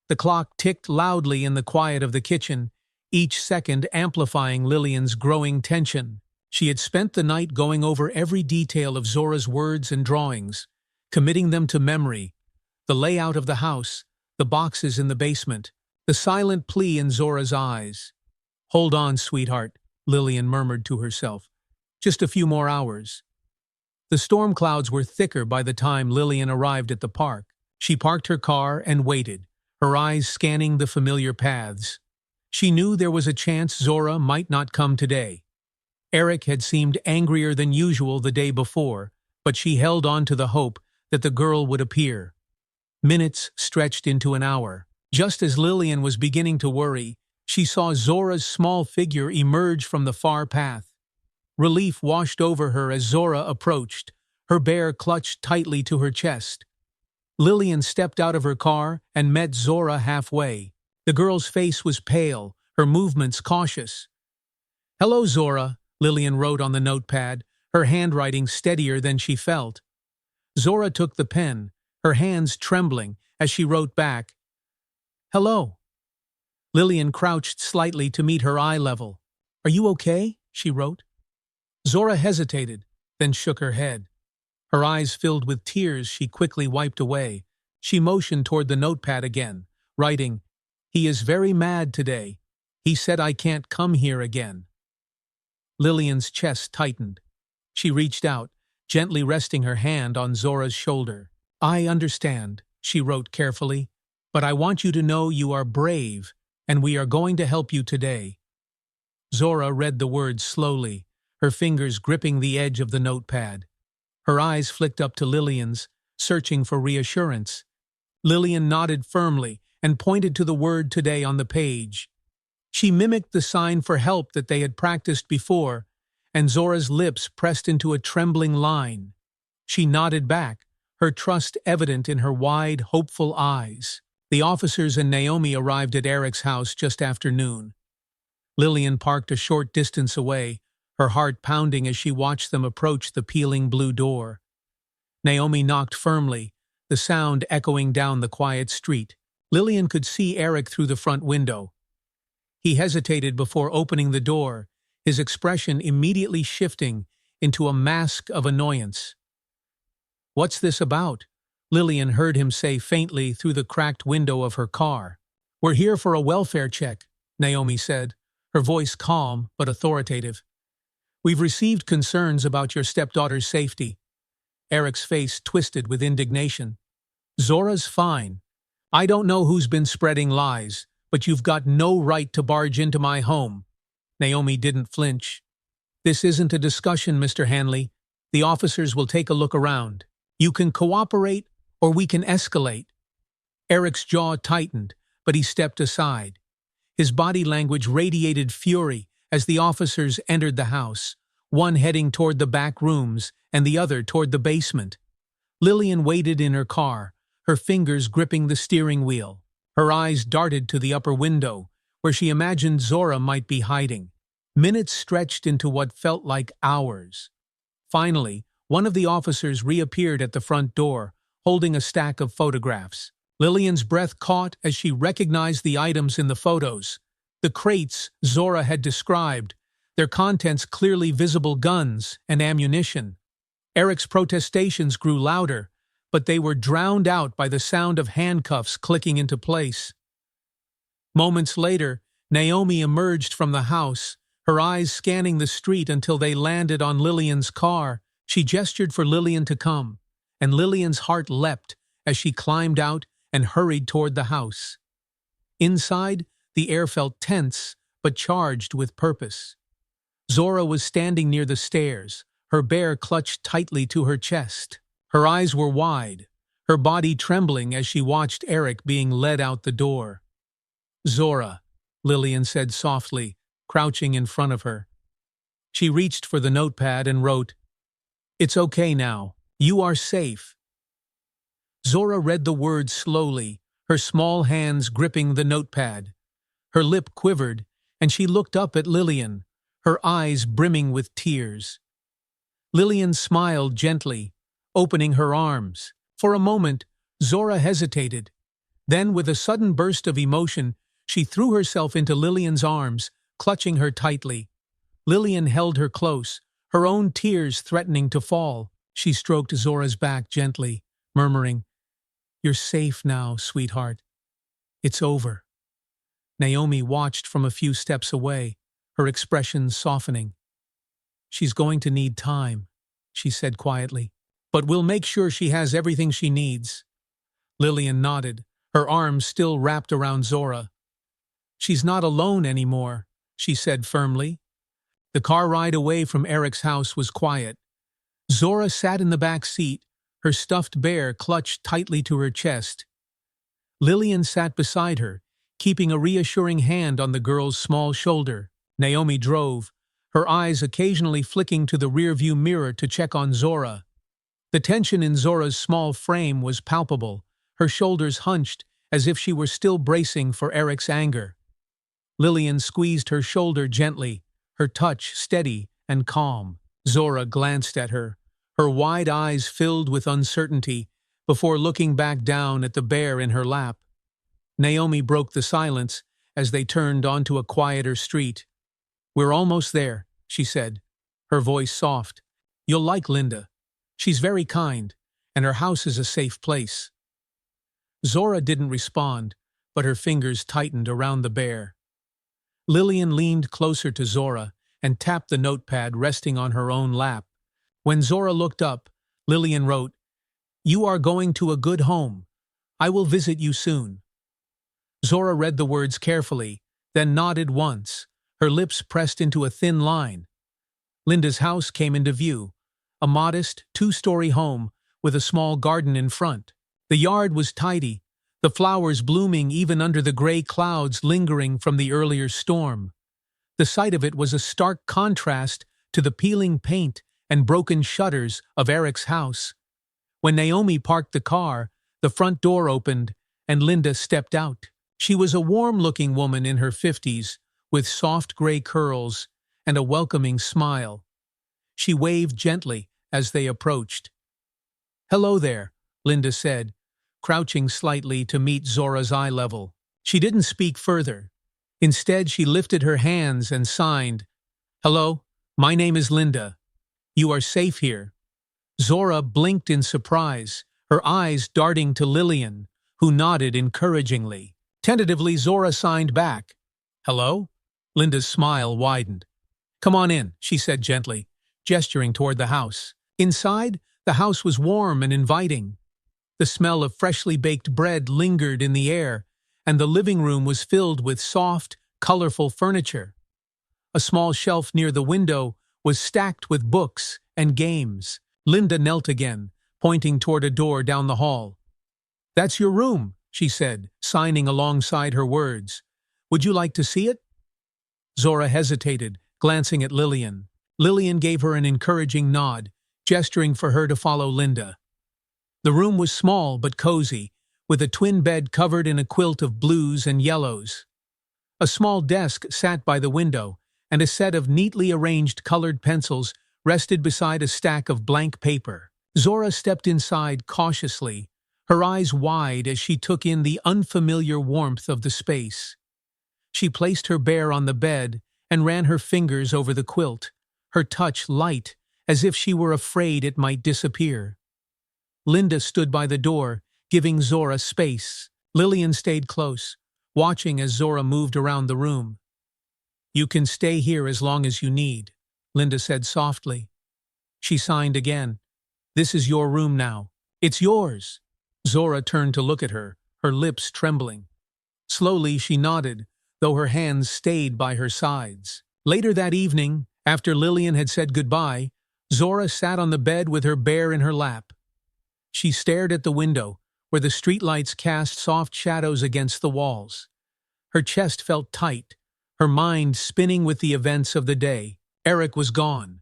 Speaker 1: The clock ticked loudly in the quiet of the kitchen, each second amplifying Lillian's growing tension. She had spent the night going over every detail of Zora's words and drawings, committing them to memory. The layout of the house, the boxes in the basement, the silent plea in Zora's eyes. Hold on, sweetheart, Lillian murmured to herself. Just a few more hours. The storm clouds were thicker by the time Lillian arrived at the park. She parked her car and waited, her eyes scanning the familiar paths. She knew there was a chance Zora might not come today. Eric had seemed angrier than usual the day before, but she held on to the hope that the girl would appear. Minutes stretched into an hour. Just as Lillian was beginning to worry, she saw Zora's small figure emerge from the far path. Relief washed over her as Zora approached, her bear clutched tightly to her chest. Lillian stepped out of her car and met Zora halfway. The girl's face was pale, her movements cautious. "Hello, Zora," Lillian wrote on the notepad, her handwriting steadier than she felt. Zora took the pen, her hands trembling, as she wrote back, "Hello." Lillian crouched slightly to meet her eye level. "Are you okay?" she wrote. Zora hesitated, then shook her head. Her eyes filled with tears she quickly wiped away. She motioned toward the notepad again, writing, "He is very mad today. He said I can't come here again." Lillian's chest tightened. She reached out, gently resting her hand on Zora's shoulder. "I understand," she wrote carefully, "but I want you to know you are brave, and we are going to help you today." Zora read the words slowly, her fingers gripping the edge of the notepad. Her eyes flicked up to Lillian's, searching for reassurance. Lillian nodded firmly and pointed to the word today on the page. She mimicked the sign for help that they had practiced before, and Zora's lips pressed into a trembling line. She nodded back, her trust evident in her wide, hopeful eyes. The officers and Naomi arrived at Eric's house just after noon. Lillian parked a short distance away, her heart pounding as she watched them approach the peeling blue door. Naomi knocked firmly, the sound echoing down the quiet street. Lillian could see Eric through the front window. He hesitated before opening the door, his expression immediately shifting into a mask of annoyance. "What's this about?" Lillian heard him say faintly through the cracked window of her car. "We're here for a welfare check," Naomi said, her voice calm but authoritative. "We've received concerns about your stepdaughter's safety." Eric's face twisted with indignation. "Zora's fine. I don't know who's been spreading lies, but you've got no right to barge into my home." Naomi didn't flinch. "This isn't a discussion, Mr. Hanley. The officers will take a look around. You can cooperate, or we can escalate." Eric's jaw tightened, but he stepped aside. His body language radiated fury as the officers entered the house, one heading toward the back rooms and the other toward the basement. Lillian waited in her car, her fingers gripping the steering wheel. Her eyes darted to the upper window, where she imagined Zora might be hiding. Minutes stretched into what felt like hours. Finally, one of the officers reappeared at the front door, holding a stack of photographs. Lillian's breath caught as she recognized the items in the photos. The crates Zora had described, their contents clearly visible guns and ammunition. Eric's protestations grew louder, but they were drowned out by the sound of handcuffs clicking into place. Moments later, Naomi emerged from the house, her eyes scanning the street until they landed on Lillian's car. She gestured for Lillian to come, and Lillian's heart leapt as she climbed out and hurried toward the house. Inside, the air felt tense but charged with purpose. Zora was standing near the stairs, her bear clutched tightly to her chest. Her eyes were wide, her body trembling as she watched Eric being led out the door. "Zora," Lillian said softly, crouching in front of her. She reached for the notepad and wrote, "It's okay now. You are safe." Zora read the words slowly, her small hands gripping the notepad. Her lip quivered, and she looked up at Lillian, her eyes brimming with tears. Lillian smiled gently, opening her arms. For a moment, Zora hesitated. Then, with a sudden burst of emotion, she threw herself into Lillian's arms, clutching her tightly. Lillian held her close, her own tears threatening to fall. She stroked Zora's back gently, murmuring, "You're safe now, sweetheart. It's over." Naomi watched from a few steps away, her expression softening. "She's going to need time," she said quietly, "but we'll make sure she has everything she needs." Lillian nodded, her arms still wrapped around Zora. "She's not alone anymore," she said firmly. The car ride away from Eric's house was quiet. Zora sat in the back seat, her stuffed bear clutched tightly to her chest. Lillian sat beside her, keeping a reassuring hand on the girl's small shoulder. Naomi drove, her eyes occasionally flicking to the rearview mirror to check on Zora. The tension in Zora's small frame was palpable, her shoulders hunched as if she were still bracing for Eric's anger. Lillian squeezed her shoulder gently, her touch steady and calm. Zora glanced at her, her wide eyes filled with uncertainty, before looking back down at the bear in her lap. Naomi broke the silence as they turned onto a quieter street. "We're almost there," she said, her voice soft. "You'll like Linda. She's very kind, and her house is a safe place." Zora didn't respond, but her fingers tightened around the bear. Lillian leaned closer to Zora and tapped the notepad resting on her own lap. When Zora looked up, Lillian wrote, "You are going to a good home. I will visit you soon." Zora read the words carefully, then nodded once, her lips pressed into a thin line. Linda's house came into view, a modest, two-story home with a small garden in front. The yard was tidy, the flowers blooming even under the gray clouds lingering from the earlier storm. The sight of it was a stark contrast to the peeling paint and broken shutters of Eric's house. When Naomi parked the car, the front door opened and Linda stepped out. She was a warm-looking woman in her 50s, with soft gray curls and a welcoming smile. She waved gently as they approached. "Hello there," Linda said, crouching slightly to meet Zora's eye level. She didn't speak further. Instead, she lifted her hands and signed, "Hello, my name is Linda. You are safe here." Zora blinked in surprise, her eyes darting to Lillian, who nodded encouragingly. Tentatively, Zora signed back, "Hello?" Linda's smile widened. "Come on in," she said gently, gesturing toward the house. Inside, the house was warm and inviting. The smell of freshly baked bread lingered in the air, and the living room was filled with soft, colorful furniture. A small shelf near the window was stacked with books and games. Linda knelt again, pointing toward a door down the hall. "That's your room," she said, signing alongside her words. "Would you like to see it?" Zora hesitated, glancing at Lillian. Lillian gave her an encouraging nod, gesturing for her to follow Linda. The room was small but cozy, with a twin bed covered in a quilt of blues and yellows. A small desk sat by the window, and a set of neatly arranged colored pencils rested beside a stack of blank paper. Zora stepped inside cautiously, her eyes wide as she took in the unfamiliar warmth of the space. She placed her bear on the bed and ran her fingers over the quilt, her touch light, as if she were afraid it might disappear. Linda stood by the door, giving Zora space. Lillian stayed close, watching as Zora moved around the room. "You can stay here as long as you need," Linda said softly. She signed again. "This is your room now. It's yours." Zora turned to look at her, her lips trembling. Slowly she nodded, though her hands stayed by her sides. Later that evening, after Lillian had said goodbye, Zora sat on the bed with her bear in her lap. She stared at the window, where the streetlights cast soft shadows against the walls. Her chest felt tight, her mind spinning with the events of the day. Eric was gone.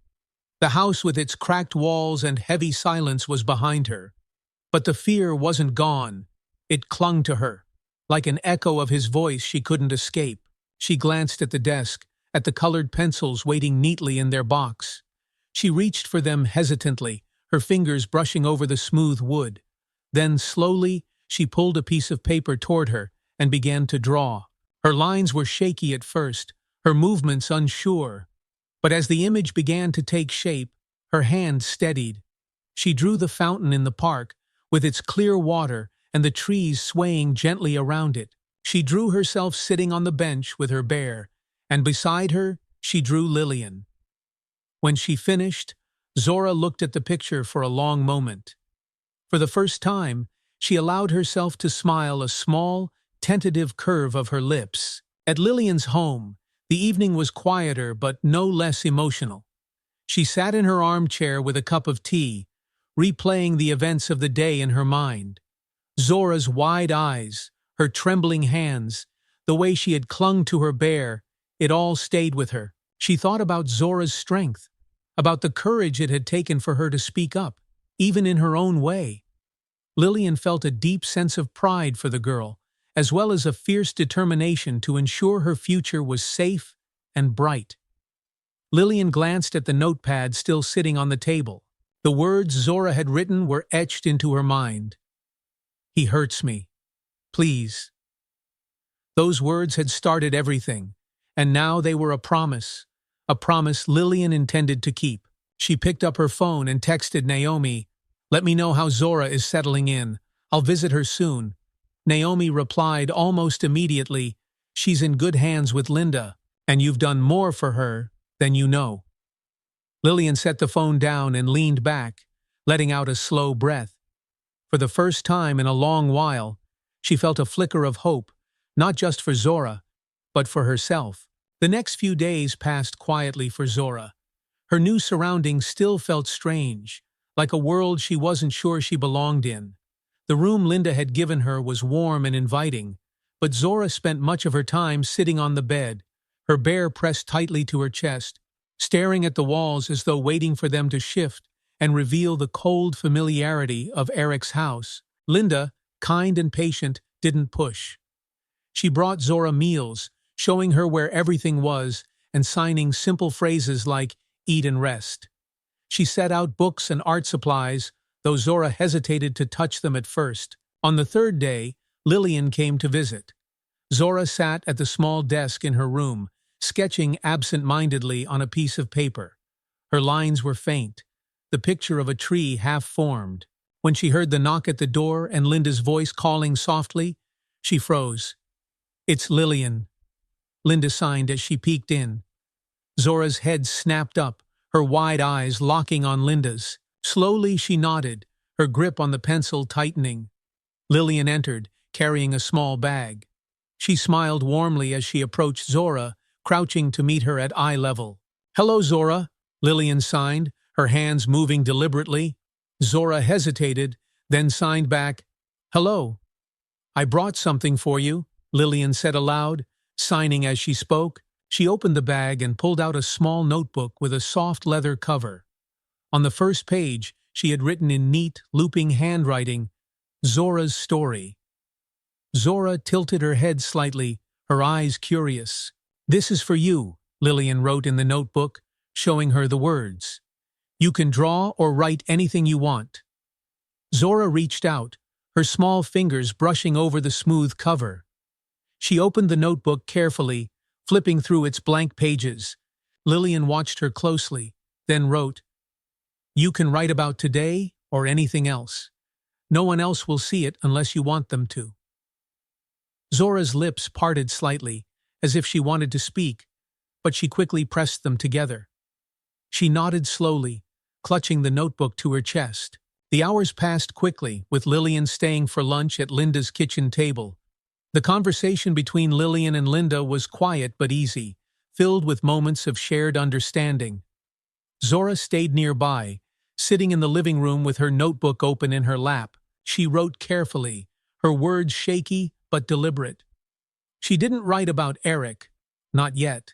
Speaker 1: The house with its cracked walls and heavy silence was behind her. But the fear wasn't gone. It clung to her. Like an echo of his voice she couldn't escape. She glanced at the desk, at the colored pencils waiting neatly in their box. She reached for them hesitantly, her fingers brushing over the smooth wood. Then, slowly, she pulled a piece of paper toward her and began to draw. Her lines were shaky at first, her movements unsure. But as the image began to take shape, her hand steadied. She drew the fountain in the park, with its clear water and the trees swaying gently around it. She drew herself sitting on the bench with her bear, and beside her she drew Lillian. When she finished, Zora looked at the picture for a long moment. For the first time, she allowed herself to smile, a small, tentative curve of her lips. At Lillian's home, the evening was quieter but no less emotional. She sat in her armchair with a cup of tea, replaying the events of the day in her mind. Zora's wide eyes, her trembling hands, the way she had clung to her bear, it all stayed with her. She thought about Zora's strength, about the courage it had taken for her to speak up, even in her own way. Lillian felt a deep sense of pride for the girl, as well as a fierce determination to ensure her future was safe and bright. Lillian glanced at the notepad still sitting on the table. The words Zora had written were etched into her mind. "He hurts me. Please." Those words had started everything, and now they were a promise Lillian intended to keep. She picked up her phone and texted Naomi, "Let me know how Zora is settling in. I'll visit her soon." Naomi replied almost immediately, "She's in good hands with Linda, and you've done more for her than you know." Lillian set the phone down and leaned back, letting out a slow breath. For the first time in a long while, she felt a flicker of hope, not just for Zora, but for herself. The next few days passed quietly for Zora. Her new surroundings still felt strange, like a world she wasn't sure she belonged in. The room Linda had given her was warm and inviting, but Zora spent much of her time sitting on the bed, her bear pressed tightly to her chest, staring at the walls as though waiting for them to shift and reveal the cold familiarity of Eric's house. Linda, kind and patient, didn't push. She brought Zora meals, showing her where everything was and signing simple phrases like "eat and rest." She set out books and art supplies, though Zora hesitated to touch them at first. On the third day, Lillian came to visit. Zora sat at the small desk in her room, sketching absent-mindedly on a piece of paper. Her lines were faint, the picture of a tree half-formed. When she heard the knock at the door and Linda's voice calling softly, she froze. "It's Lillian," Linda signed as she peeked in. Zora's head snapped up, her wide eyes locking on Linda's. Slowly she nodded, her grip on the pencil tightening. Lillian entered, carrying a small bag. She smiled warmly as she approached Zora, crouching to meet her at eye level. "Hello, Zora," Lillian signed, her hands moving deliberately. Zora hesitated, then signed back, "Hello." "I brought something for you," Lillian said aloud, signing as she spoke. She opened the bag and pulled out a small notebook with a soft leather cover. On the first page, she had written in neat, looping handwriting, "Zora's story." Zora tilted her head slightly, her eyes curious. "This is for you," Lillian wrote in the notebook, showing her the words. "You can draw or write anything you want." Zora reached out, her small fingers brushing over the smooth cover. She opened the notebook carefully, flipping through its blank pages. Lillian watched her closely, then wrote, "You can write about today or anything else. No one else will see it unless you want them to." Zora's lips parted slightly, as if she wanted to speak, but she quickly pressed them together. She nodded slowly, clutching the notebook to her chest. The hours passed quickly, with Lillian staying for lunch at Linda's kitchen table. The conversation between Lillian and Linda was quiet but easy, filled with moments of shared understanding. Zora stayed nearby, sitting in the living room with her notebook open in her lap. She wrote carefully, her words shaky but deliberate. She didn't write about Eric, not yet.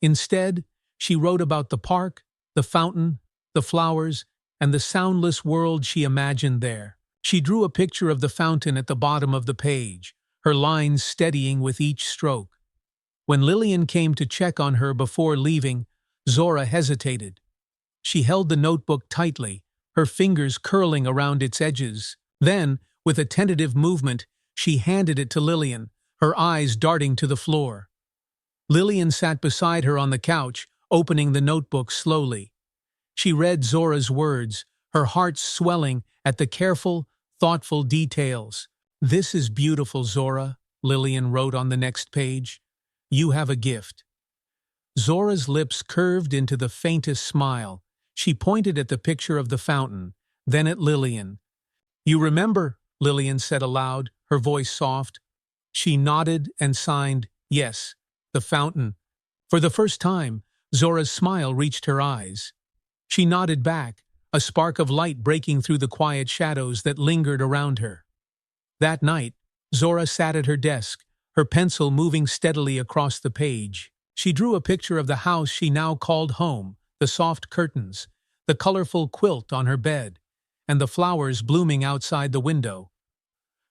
Speaker 1: Instead, she wrote about the park, the fountain, the flowers, and the soundless world she imagined there. She drew a picture of the fountain at the bottom of the page, her lines steadying with each stroke. When Lillian came to check on her before leaving, Zora hesitated. She held the notebook tightly, her fingers curling around its edges. Then, with a tentative movement, she handed it to Lillian, her eyes darting to the floor. Lillian sat beside her on the couch, opening the notebook slowly. She read Zora's words, her heart swelling at the careful, thoughtful details. "This is beautiful, Zora," Lillian wrote on the next page. "You have a gift." Zora's lips curved into the faintest smile. She pointed at the picture of the fountain, then at Lillian. "You remember?" Lillian said aloud, her voice soft. She nodded and signed, "Yes, the fountain." For the first time, Zora's smile reached her eyes. She nodded back, a spark of light breaking through the quiet shadows that lingered around her. That night, Zora sat at her desk, her pencil moving steadily across the page. She drew a picture of the house she now called home, the soft curtains, the colorful quilt on her bed, and the flowers blooming outside the window.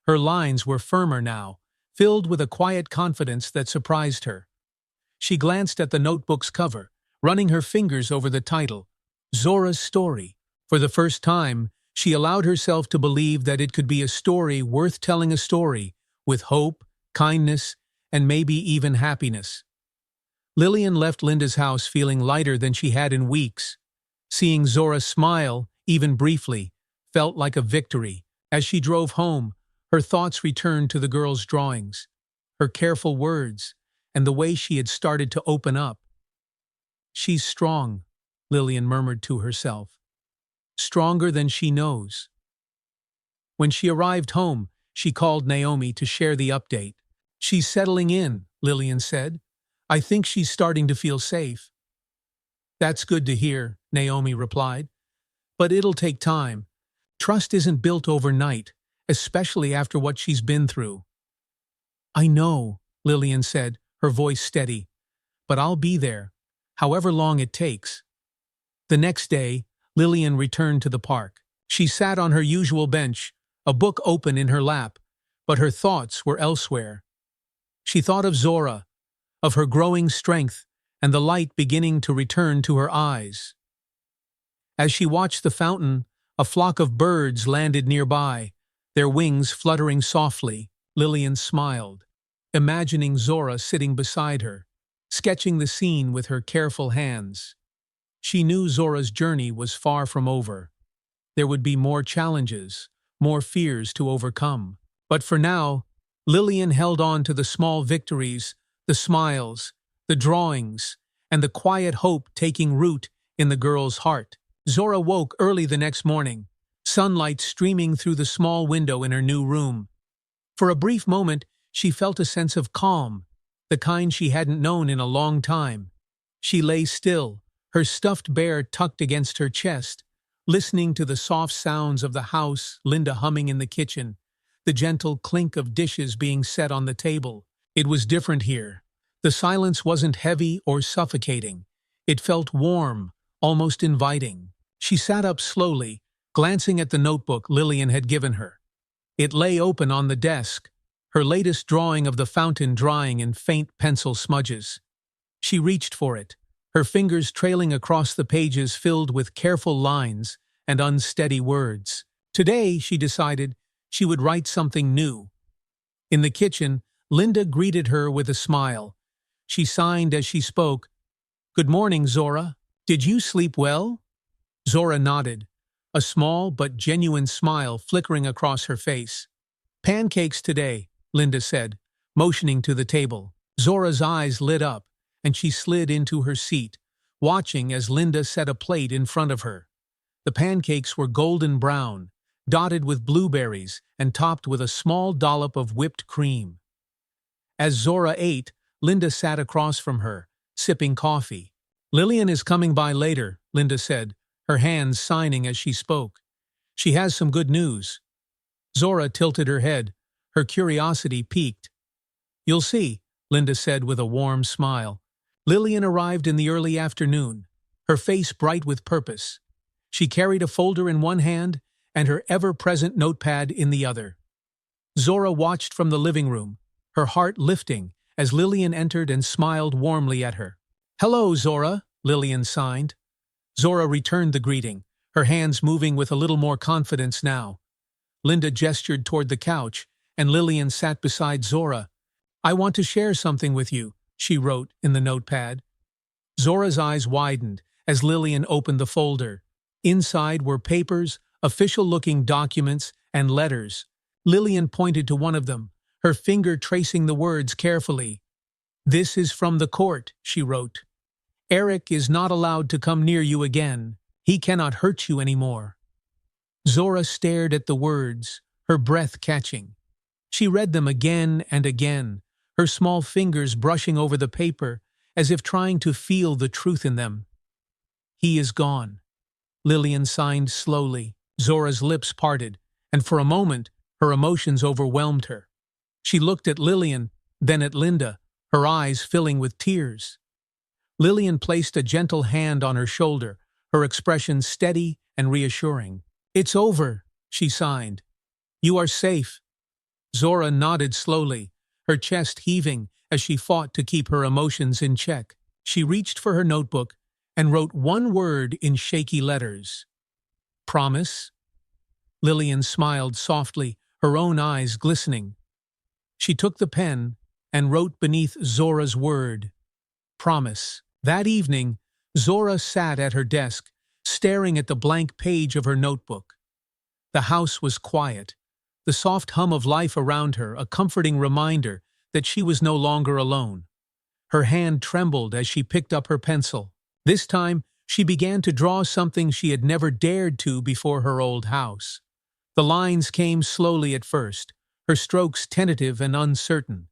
Speaker 1: Her lines were firmer now, filled with a quiet confidence that surprised her. She glanced at the notebook's cover, running her fingers over the title, Zora's Story. For the first time, she allowed herself to believe that it could be a story worth telling, a story with hope, kindness, and maybe even happiness. Lillian left Linda's house feeling lighter than she had in weeks. Seeing Zora smile, even briefly, felt like a victory. As she drove home, her thoughts returned to the girl's drawings, her careful words, and the way she had started to open up. "She's strong," Lillian murmured to herself. "Stronger than she knows." When she arrived home, she called Naomi to share the update. "She's settling in," Lillian said. "I think she's starting to feel safe." "That's good to hear," Naomi replied. "But it'll take time. Trust isn't built overnight, especially after what she's been through." "I know," Lillian said, her voice steady. "But I'll be there, however long it takes." The next day, Lillian returned to the park. She sat on her usual bench, a book open in her lap, but her thoughts were elsewhere. She thought of Zora, of her growing strength, and the light beginning to return to her eyes. As she watched the fountain, a flock of birds landed nearby, their wings fluttering softly. Lillian smiled, imagining Zora sitting beside her, sketching the scene with her careful hands. She knew Zora's journey was far from over. There would be more challenges, more fears to overcome. But for now, Lillian held on to the small victories, the smiles, the drawings, and the quiet hope taking root in the girl's heart. Zora woke early the next morning, sunlight streaming through the small window in her new room. For a brief moment, she felt a sense of calm, the kind she hadn't known in a long time. She lay still, her stuffed bear tucked against her chest, listening to the soft sounds of the house, Linda humming in the kitchen, the gentle clink of dishes being set on the table. It was different here. The silence wasn't heavy or suffocating. It felt warm, almost inviting. She sat up slowly, glancing at the notebook Lillian had given her. It lay open on the desk, her latest drawing of the fountain drying in faint pencil smudges. She reached for it, her fingers trailing across the pages filled with careful lines and unsteady words. Today, she decided, she would write something new. In the kitchen, Linda greeted her with a smile. She signed as she spoke, "Good morning, Zora. Did you sleep well?" Zora nodded, a small but genuine smile flickering across her face. "Pancakes today," Linda said, motioning to the table. Zora's eyes lit up, and she slid into her seat, watching as Linda set a plate in front of her. The pancakes were golden brown, dotted with blueberries and topped with a small dollop of whipped cream. As Zora ate, Linda sat across from her, sipping coffee. "Lillian is coming by later," Linda said, her hands signing as she spoke. "She has some good news." Zora tilted her head, her curiosity piqued. "You'll see," Linda said with a warm smile. Lillian arrived in the early afternoon, her face bright with purpose. She carried a folder in one hand and her ever-present notepad in the other. Zora watched from the living room, her heart lifting as Lillian entered and smiled warmly at her. "Hello, Zora," Lillian signed. Zora returned the greeting, her hands moving with a little more confidence now. Linda gestured toward the couch, and Lillian sat beside Zora. "I want to share something with you," she wrote in the notepad. Zora's eyes widened as Lillian opened the folder. Inside were papers, official-looking documents, and letters. Lillian pointed to one of them, her finger tracing the words carefully. "This is from the court," she wrote. "Eric is not allowed to come near you again. He cannot hurt you anymore." Zora stared at the words, her breath catching. She read them again and again, her small fingers brushing over the paper as if trying to feel the truth in them. "He is gone," Lillian signed slowly. Zora's lips parted, and for a moment her emotions overwhelmed her. She looked at Lillian, then at Linda, her eyes filling with tears. Lillian placed a gentle hand on her shoulder, her expression steady and reassuring. "It's over," she signed. "You are safe." Zora nodded slowly, her chest heaving as she fought to keep her emotions in check. She reached for her notebook and wrote one word in shaky letters. "Promise?" Lillian smiled softly, her own eyes glistening. She took the pen and wrote beneath Zora's word, "Promise." That evening, Zora sat at her desk, staring at the blank page of her notebook. The house was quiet, the soft hum of life around her a comforting reminder that she was no longer alone. Her hand trembled as she picked up her pencil. This time, she began to draw something she had never dared to before her old house. The lines came slowly at first, her strokes tentative and uncertain.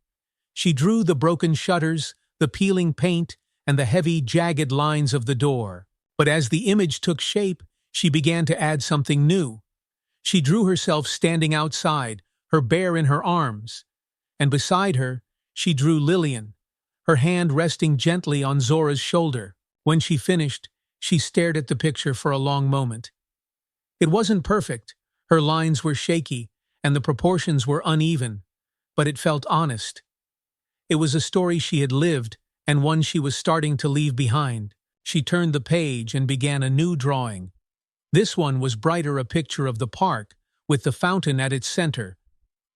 Speaker 1: She drew the broken shutters, the peeling paint, and the heavy, jagged lines of the door. But as the image took shape, she began to add something new. She drew herself standing outside, her bear in her arms. And beside her, she drew Lillian, her hand resting gently on Zora's shoulder. When she finished, she stared at the picture for a long moment. It wasn't perfect, her lines were shaky, and the proportions were uneven, but it felt honest. It was a story she had lived, and one she was starting to leave behind. She turned the page and began a new drawing. This one was brighter, a picture of the park, with the fountain at its center.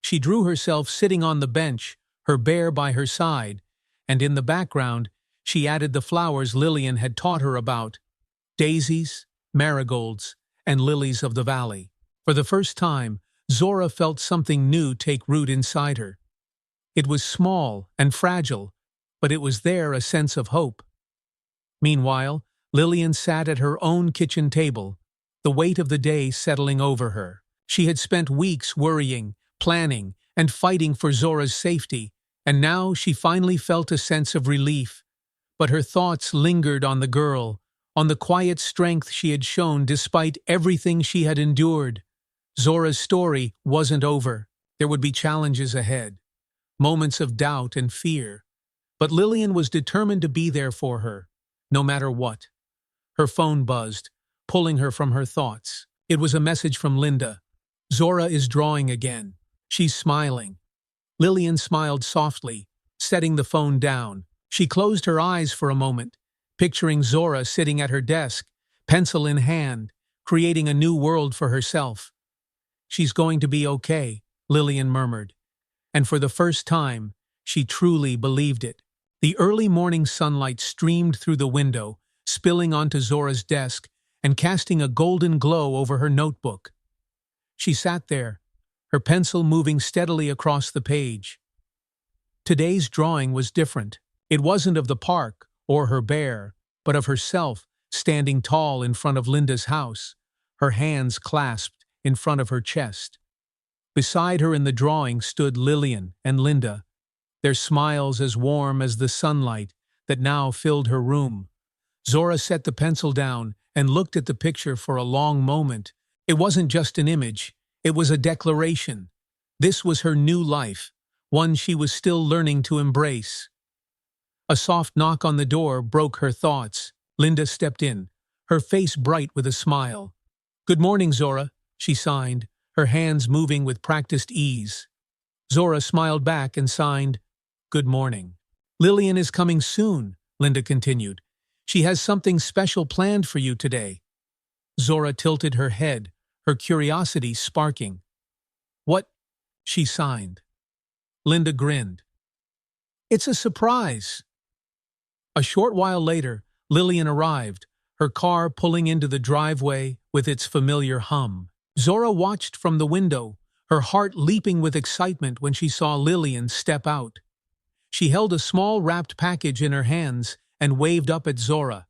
Speaker 1: She drew herself sitting on the bench, her bear by her side, and in the background, she added the flowers Lillian had taught her about: daisies, marigolds, and lilies of the valley. For the first time, Zora felt something new take root inside her. It was small and fragile, but it was there, a sense of hope. Meanwhile, Lillian sat at her own kitchen table, the weight of the day settling over her. She had spent weeks worrying, planning, and fighting for Zora's safety, and now she finally felt a sense of relief. But her thoughts lingered on the girl, on the quiet strength she had shown despite everything she had endured. Zora's story wasn't over. There would be challenges ahead, moments of doubt and fear. But Lillian was determined to be there for her, no matter what. Her phone buzzed, pulling her from her thoughts. It was a message from Linda. "Zora is drawing again. She's smiling." Lillian smiled softly, setting the phone down. She closed her eyes for a moment, picturing Zora sitting at her desk, pencil in hand, creating a new world for herself. She's going to be okay, Lillian murmured. And for the first time, she truly believed it. The early morning sunlight streamed through the window, spilling onto Zora's desk and casting a golden glow over her notebook. She sat there, her pencil moving steadily across the page. Today's drawing was different. It wasn't of the park or her bear, but of herself standing tall in front of Linda's house, her hands clasped in front of her chest. Beside her in the drawing stood Lillian and Linda, their smiles as warm as the sunlight that now filled her room. Zora set the pencil down and looked at the picture for a long moment. It wasn't just an image, it was a declaration. This was her new life, one she was still learning to embrace. A soft knock on the door broke her thoughts. Linda stepped in, her face bright with a smile. "Good morning, Zora," she signed, her hands moving with practiced ease. Zora smiled back and signed, "Good morning." "Lillian is coming soon," Linda continued. "She has something special planned for you today." Zora tilted her head, her curiosity sparking. "What?" she signed. Linda grinned. "It's a surprise." A short while later, Lillian arrived, her car pulling into the driveway with its familiar hum. Zora watched from the window, her heart leaping with excitement when she saw Lillian step out. She held a small wrapped package in her hands and waved up at Zora.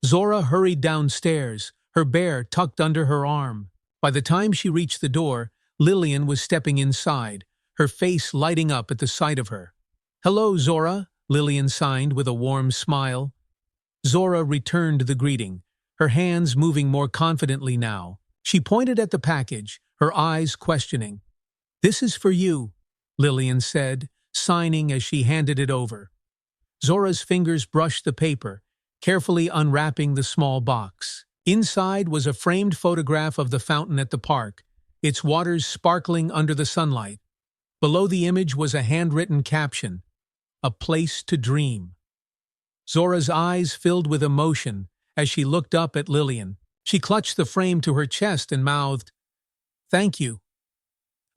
Speaker 1: Zora hurried downstairs, her bear tucked under her arm. By the time she reached the door, Lillian was stepping inside, her face lighting up at the sight of her. "Hello, Zora," Lillian signed with a warm smile. Zora returned the greeting, her hands moving more confidently now. She pointed at the package, her eyes questioning. "This is for you," Lillian said, signing as she handed it over. Zora's fingers brushed the paper, carefully unwrapping the small box. Inside was a framed photograph of the fountain at the park, its waters sparkling under the sunlight. Below the image was a handwritten caption, "A place to dream." Zora's eyes filled with emotion as she looked up at Lillian. She clutched the frame to her chest and mouthed, "Thank you."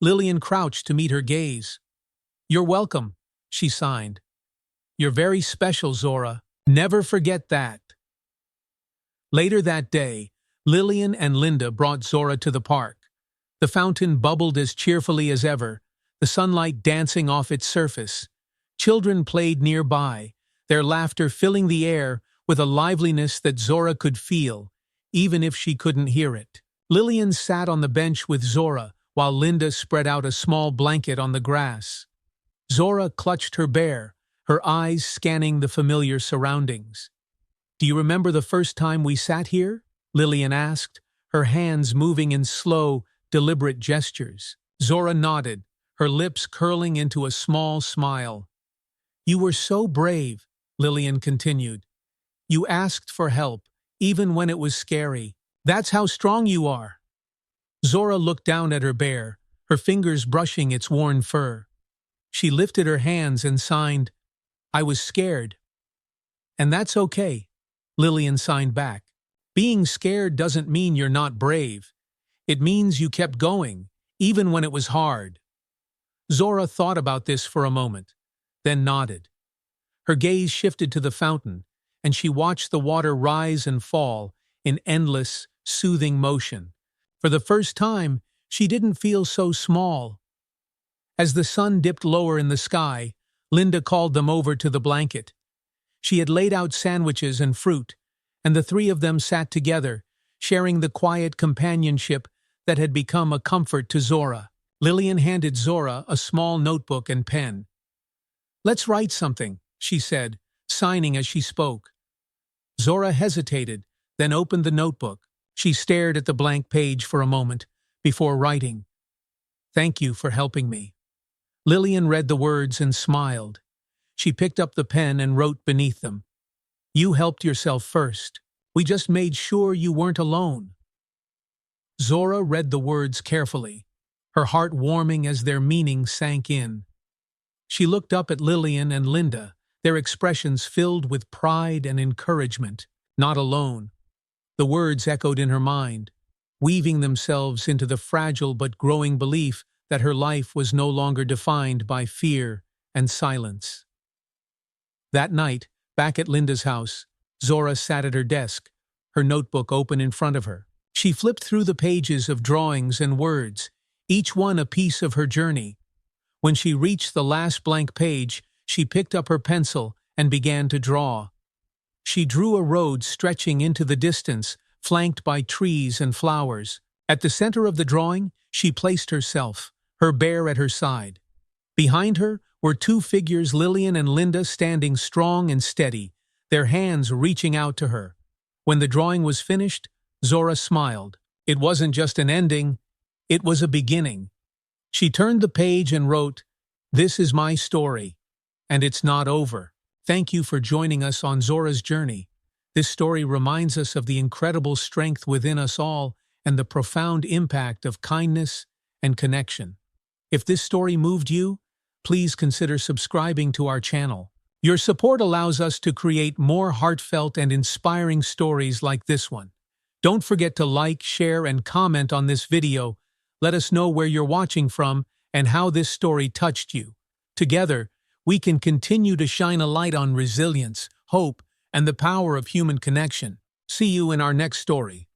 Speaker 1: Lillian crouched to meet her gaze. "You're welcome," she signed. "You're very special, Zora. Never forget that." Later that day, Lillian and Linda brought Zora to the park. The fountain bubbled as cheerfully as ever, the sunlight dancing off its surface. Children played nearby, their laughter filling the air with a liveliness that Zora could feel, even if she couldn't hear it. Lillian sat on the bench with Zora, while Linda spread out a small blanket on the grass. Zora clutched her bear, her eyes scanning the familiar surroundings. "Do you remember the first time we sat here?" Lillian asked, her hands moving in slow, deliberate gestures. Zora nodded, her lips curling into a small smile. "You were so brave," Lillian continued. "You asked for help, even when it was scary. That's how strong you are." Zora looked down at her bear, her fingers brushing its worn fur. She lifted her hands and signed, "I was scared." "And that's okay," Lillian signed back. "Being scared doesn't mean you're not brave. It means you kept going, even when it was hard." Zora thought about this for a moment, then nodded. Her gaze shifted to the fountain, and she watched the water rise and fall in endless, soothing motion. For the first time, she didn't feel so small. As the sun dipped lower in the sky, Linda called them over to the blanket. She had laid out sandwiches and fruit, and the three of them sat together, sharing the quiet companionship that had become a comfort to Zora. Lillian handed Zora a small notebook and pen. "Let's write something," she said, signing as she spoke. Zora hesitated, then opened the notebook. She stared at the blank page for a moment before writing, "Thank you for helping me." Lillian read the words and smiled. She picked up the pen and wrote beneath them, "You helped yourself first. We just made sure you weren't alone." Zora read the words carefully, her heart warming as their meaning sank in. She looked up at Lillian and Linda, their expressions filled with pride and encouragement. Not alone. The words echoed in her mind. weaving themselves into the fragile but growing belief that her life was no longer defined by fear and silence. That night, back at Linda's house, Zora sat at her desk, her notebook open in front of her. She flipped through the pages of drawings and words, each one a piece of her journey. When she reached the last blank page, she picked up her pencil and began to draw. She drew a road stretching into the distance, flanked by trees and flowers. At the center of the drawing, she placed herself, her bear at her side. Behind her were two figures, Lillian and Linda, standing strong and steady, their hands reaching out to her. When the drawing was finished, Zora smiled. It wasn't just an ending, it was a beginning. She turned the page and wrote, "This is my story, and it's not over. Thank you for joining us on Zora's journey." This story reminds us of the incredible strength within us all and the profound impact of kindness and connection. If this story moved you, please consider subscribing to our channel. Your support allows us to create more heartfelt and inspiring stories like this one. Don't forget to like, share, and comment on this video. Let us know where you're watching from and how this story touched you. Together, we can continue to shine a light on resilience, hope, and the power of human connection. See you in our next story.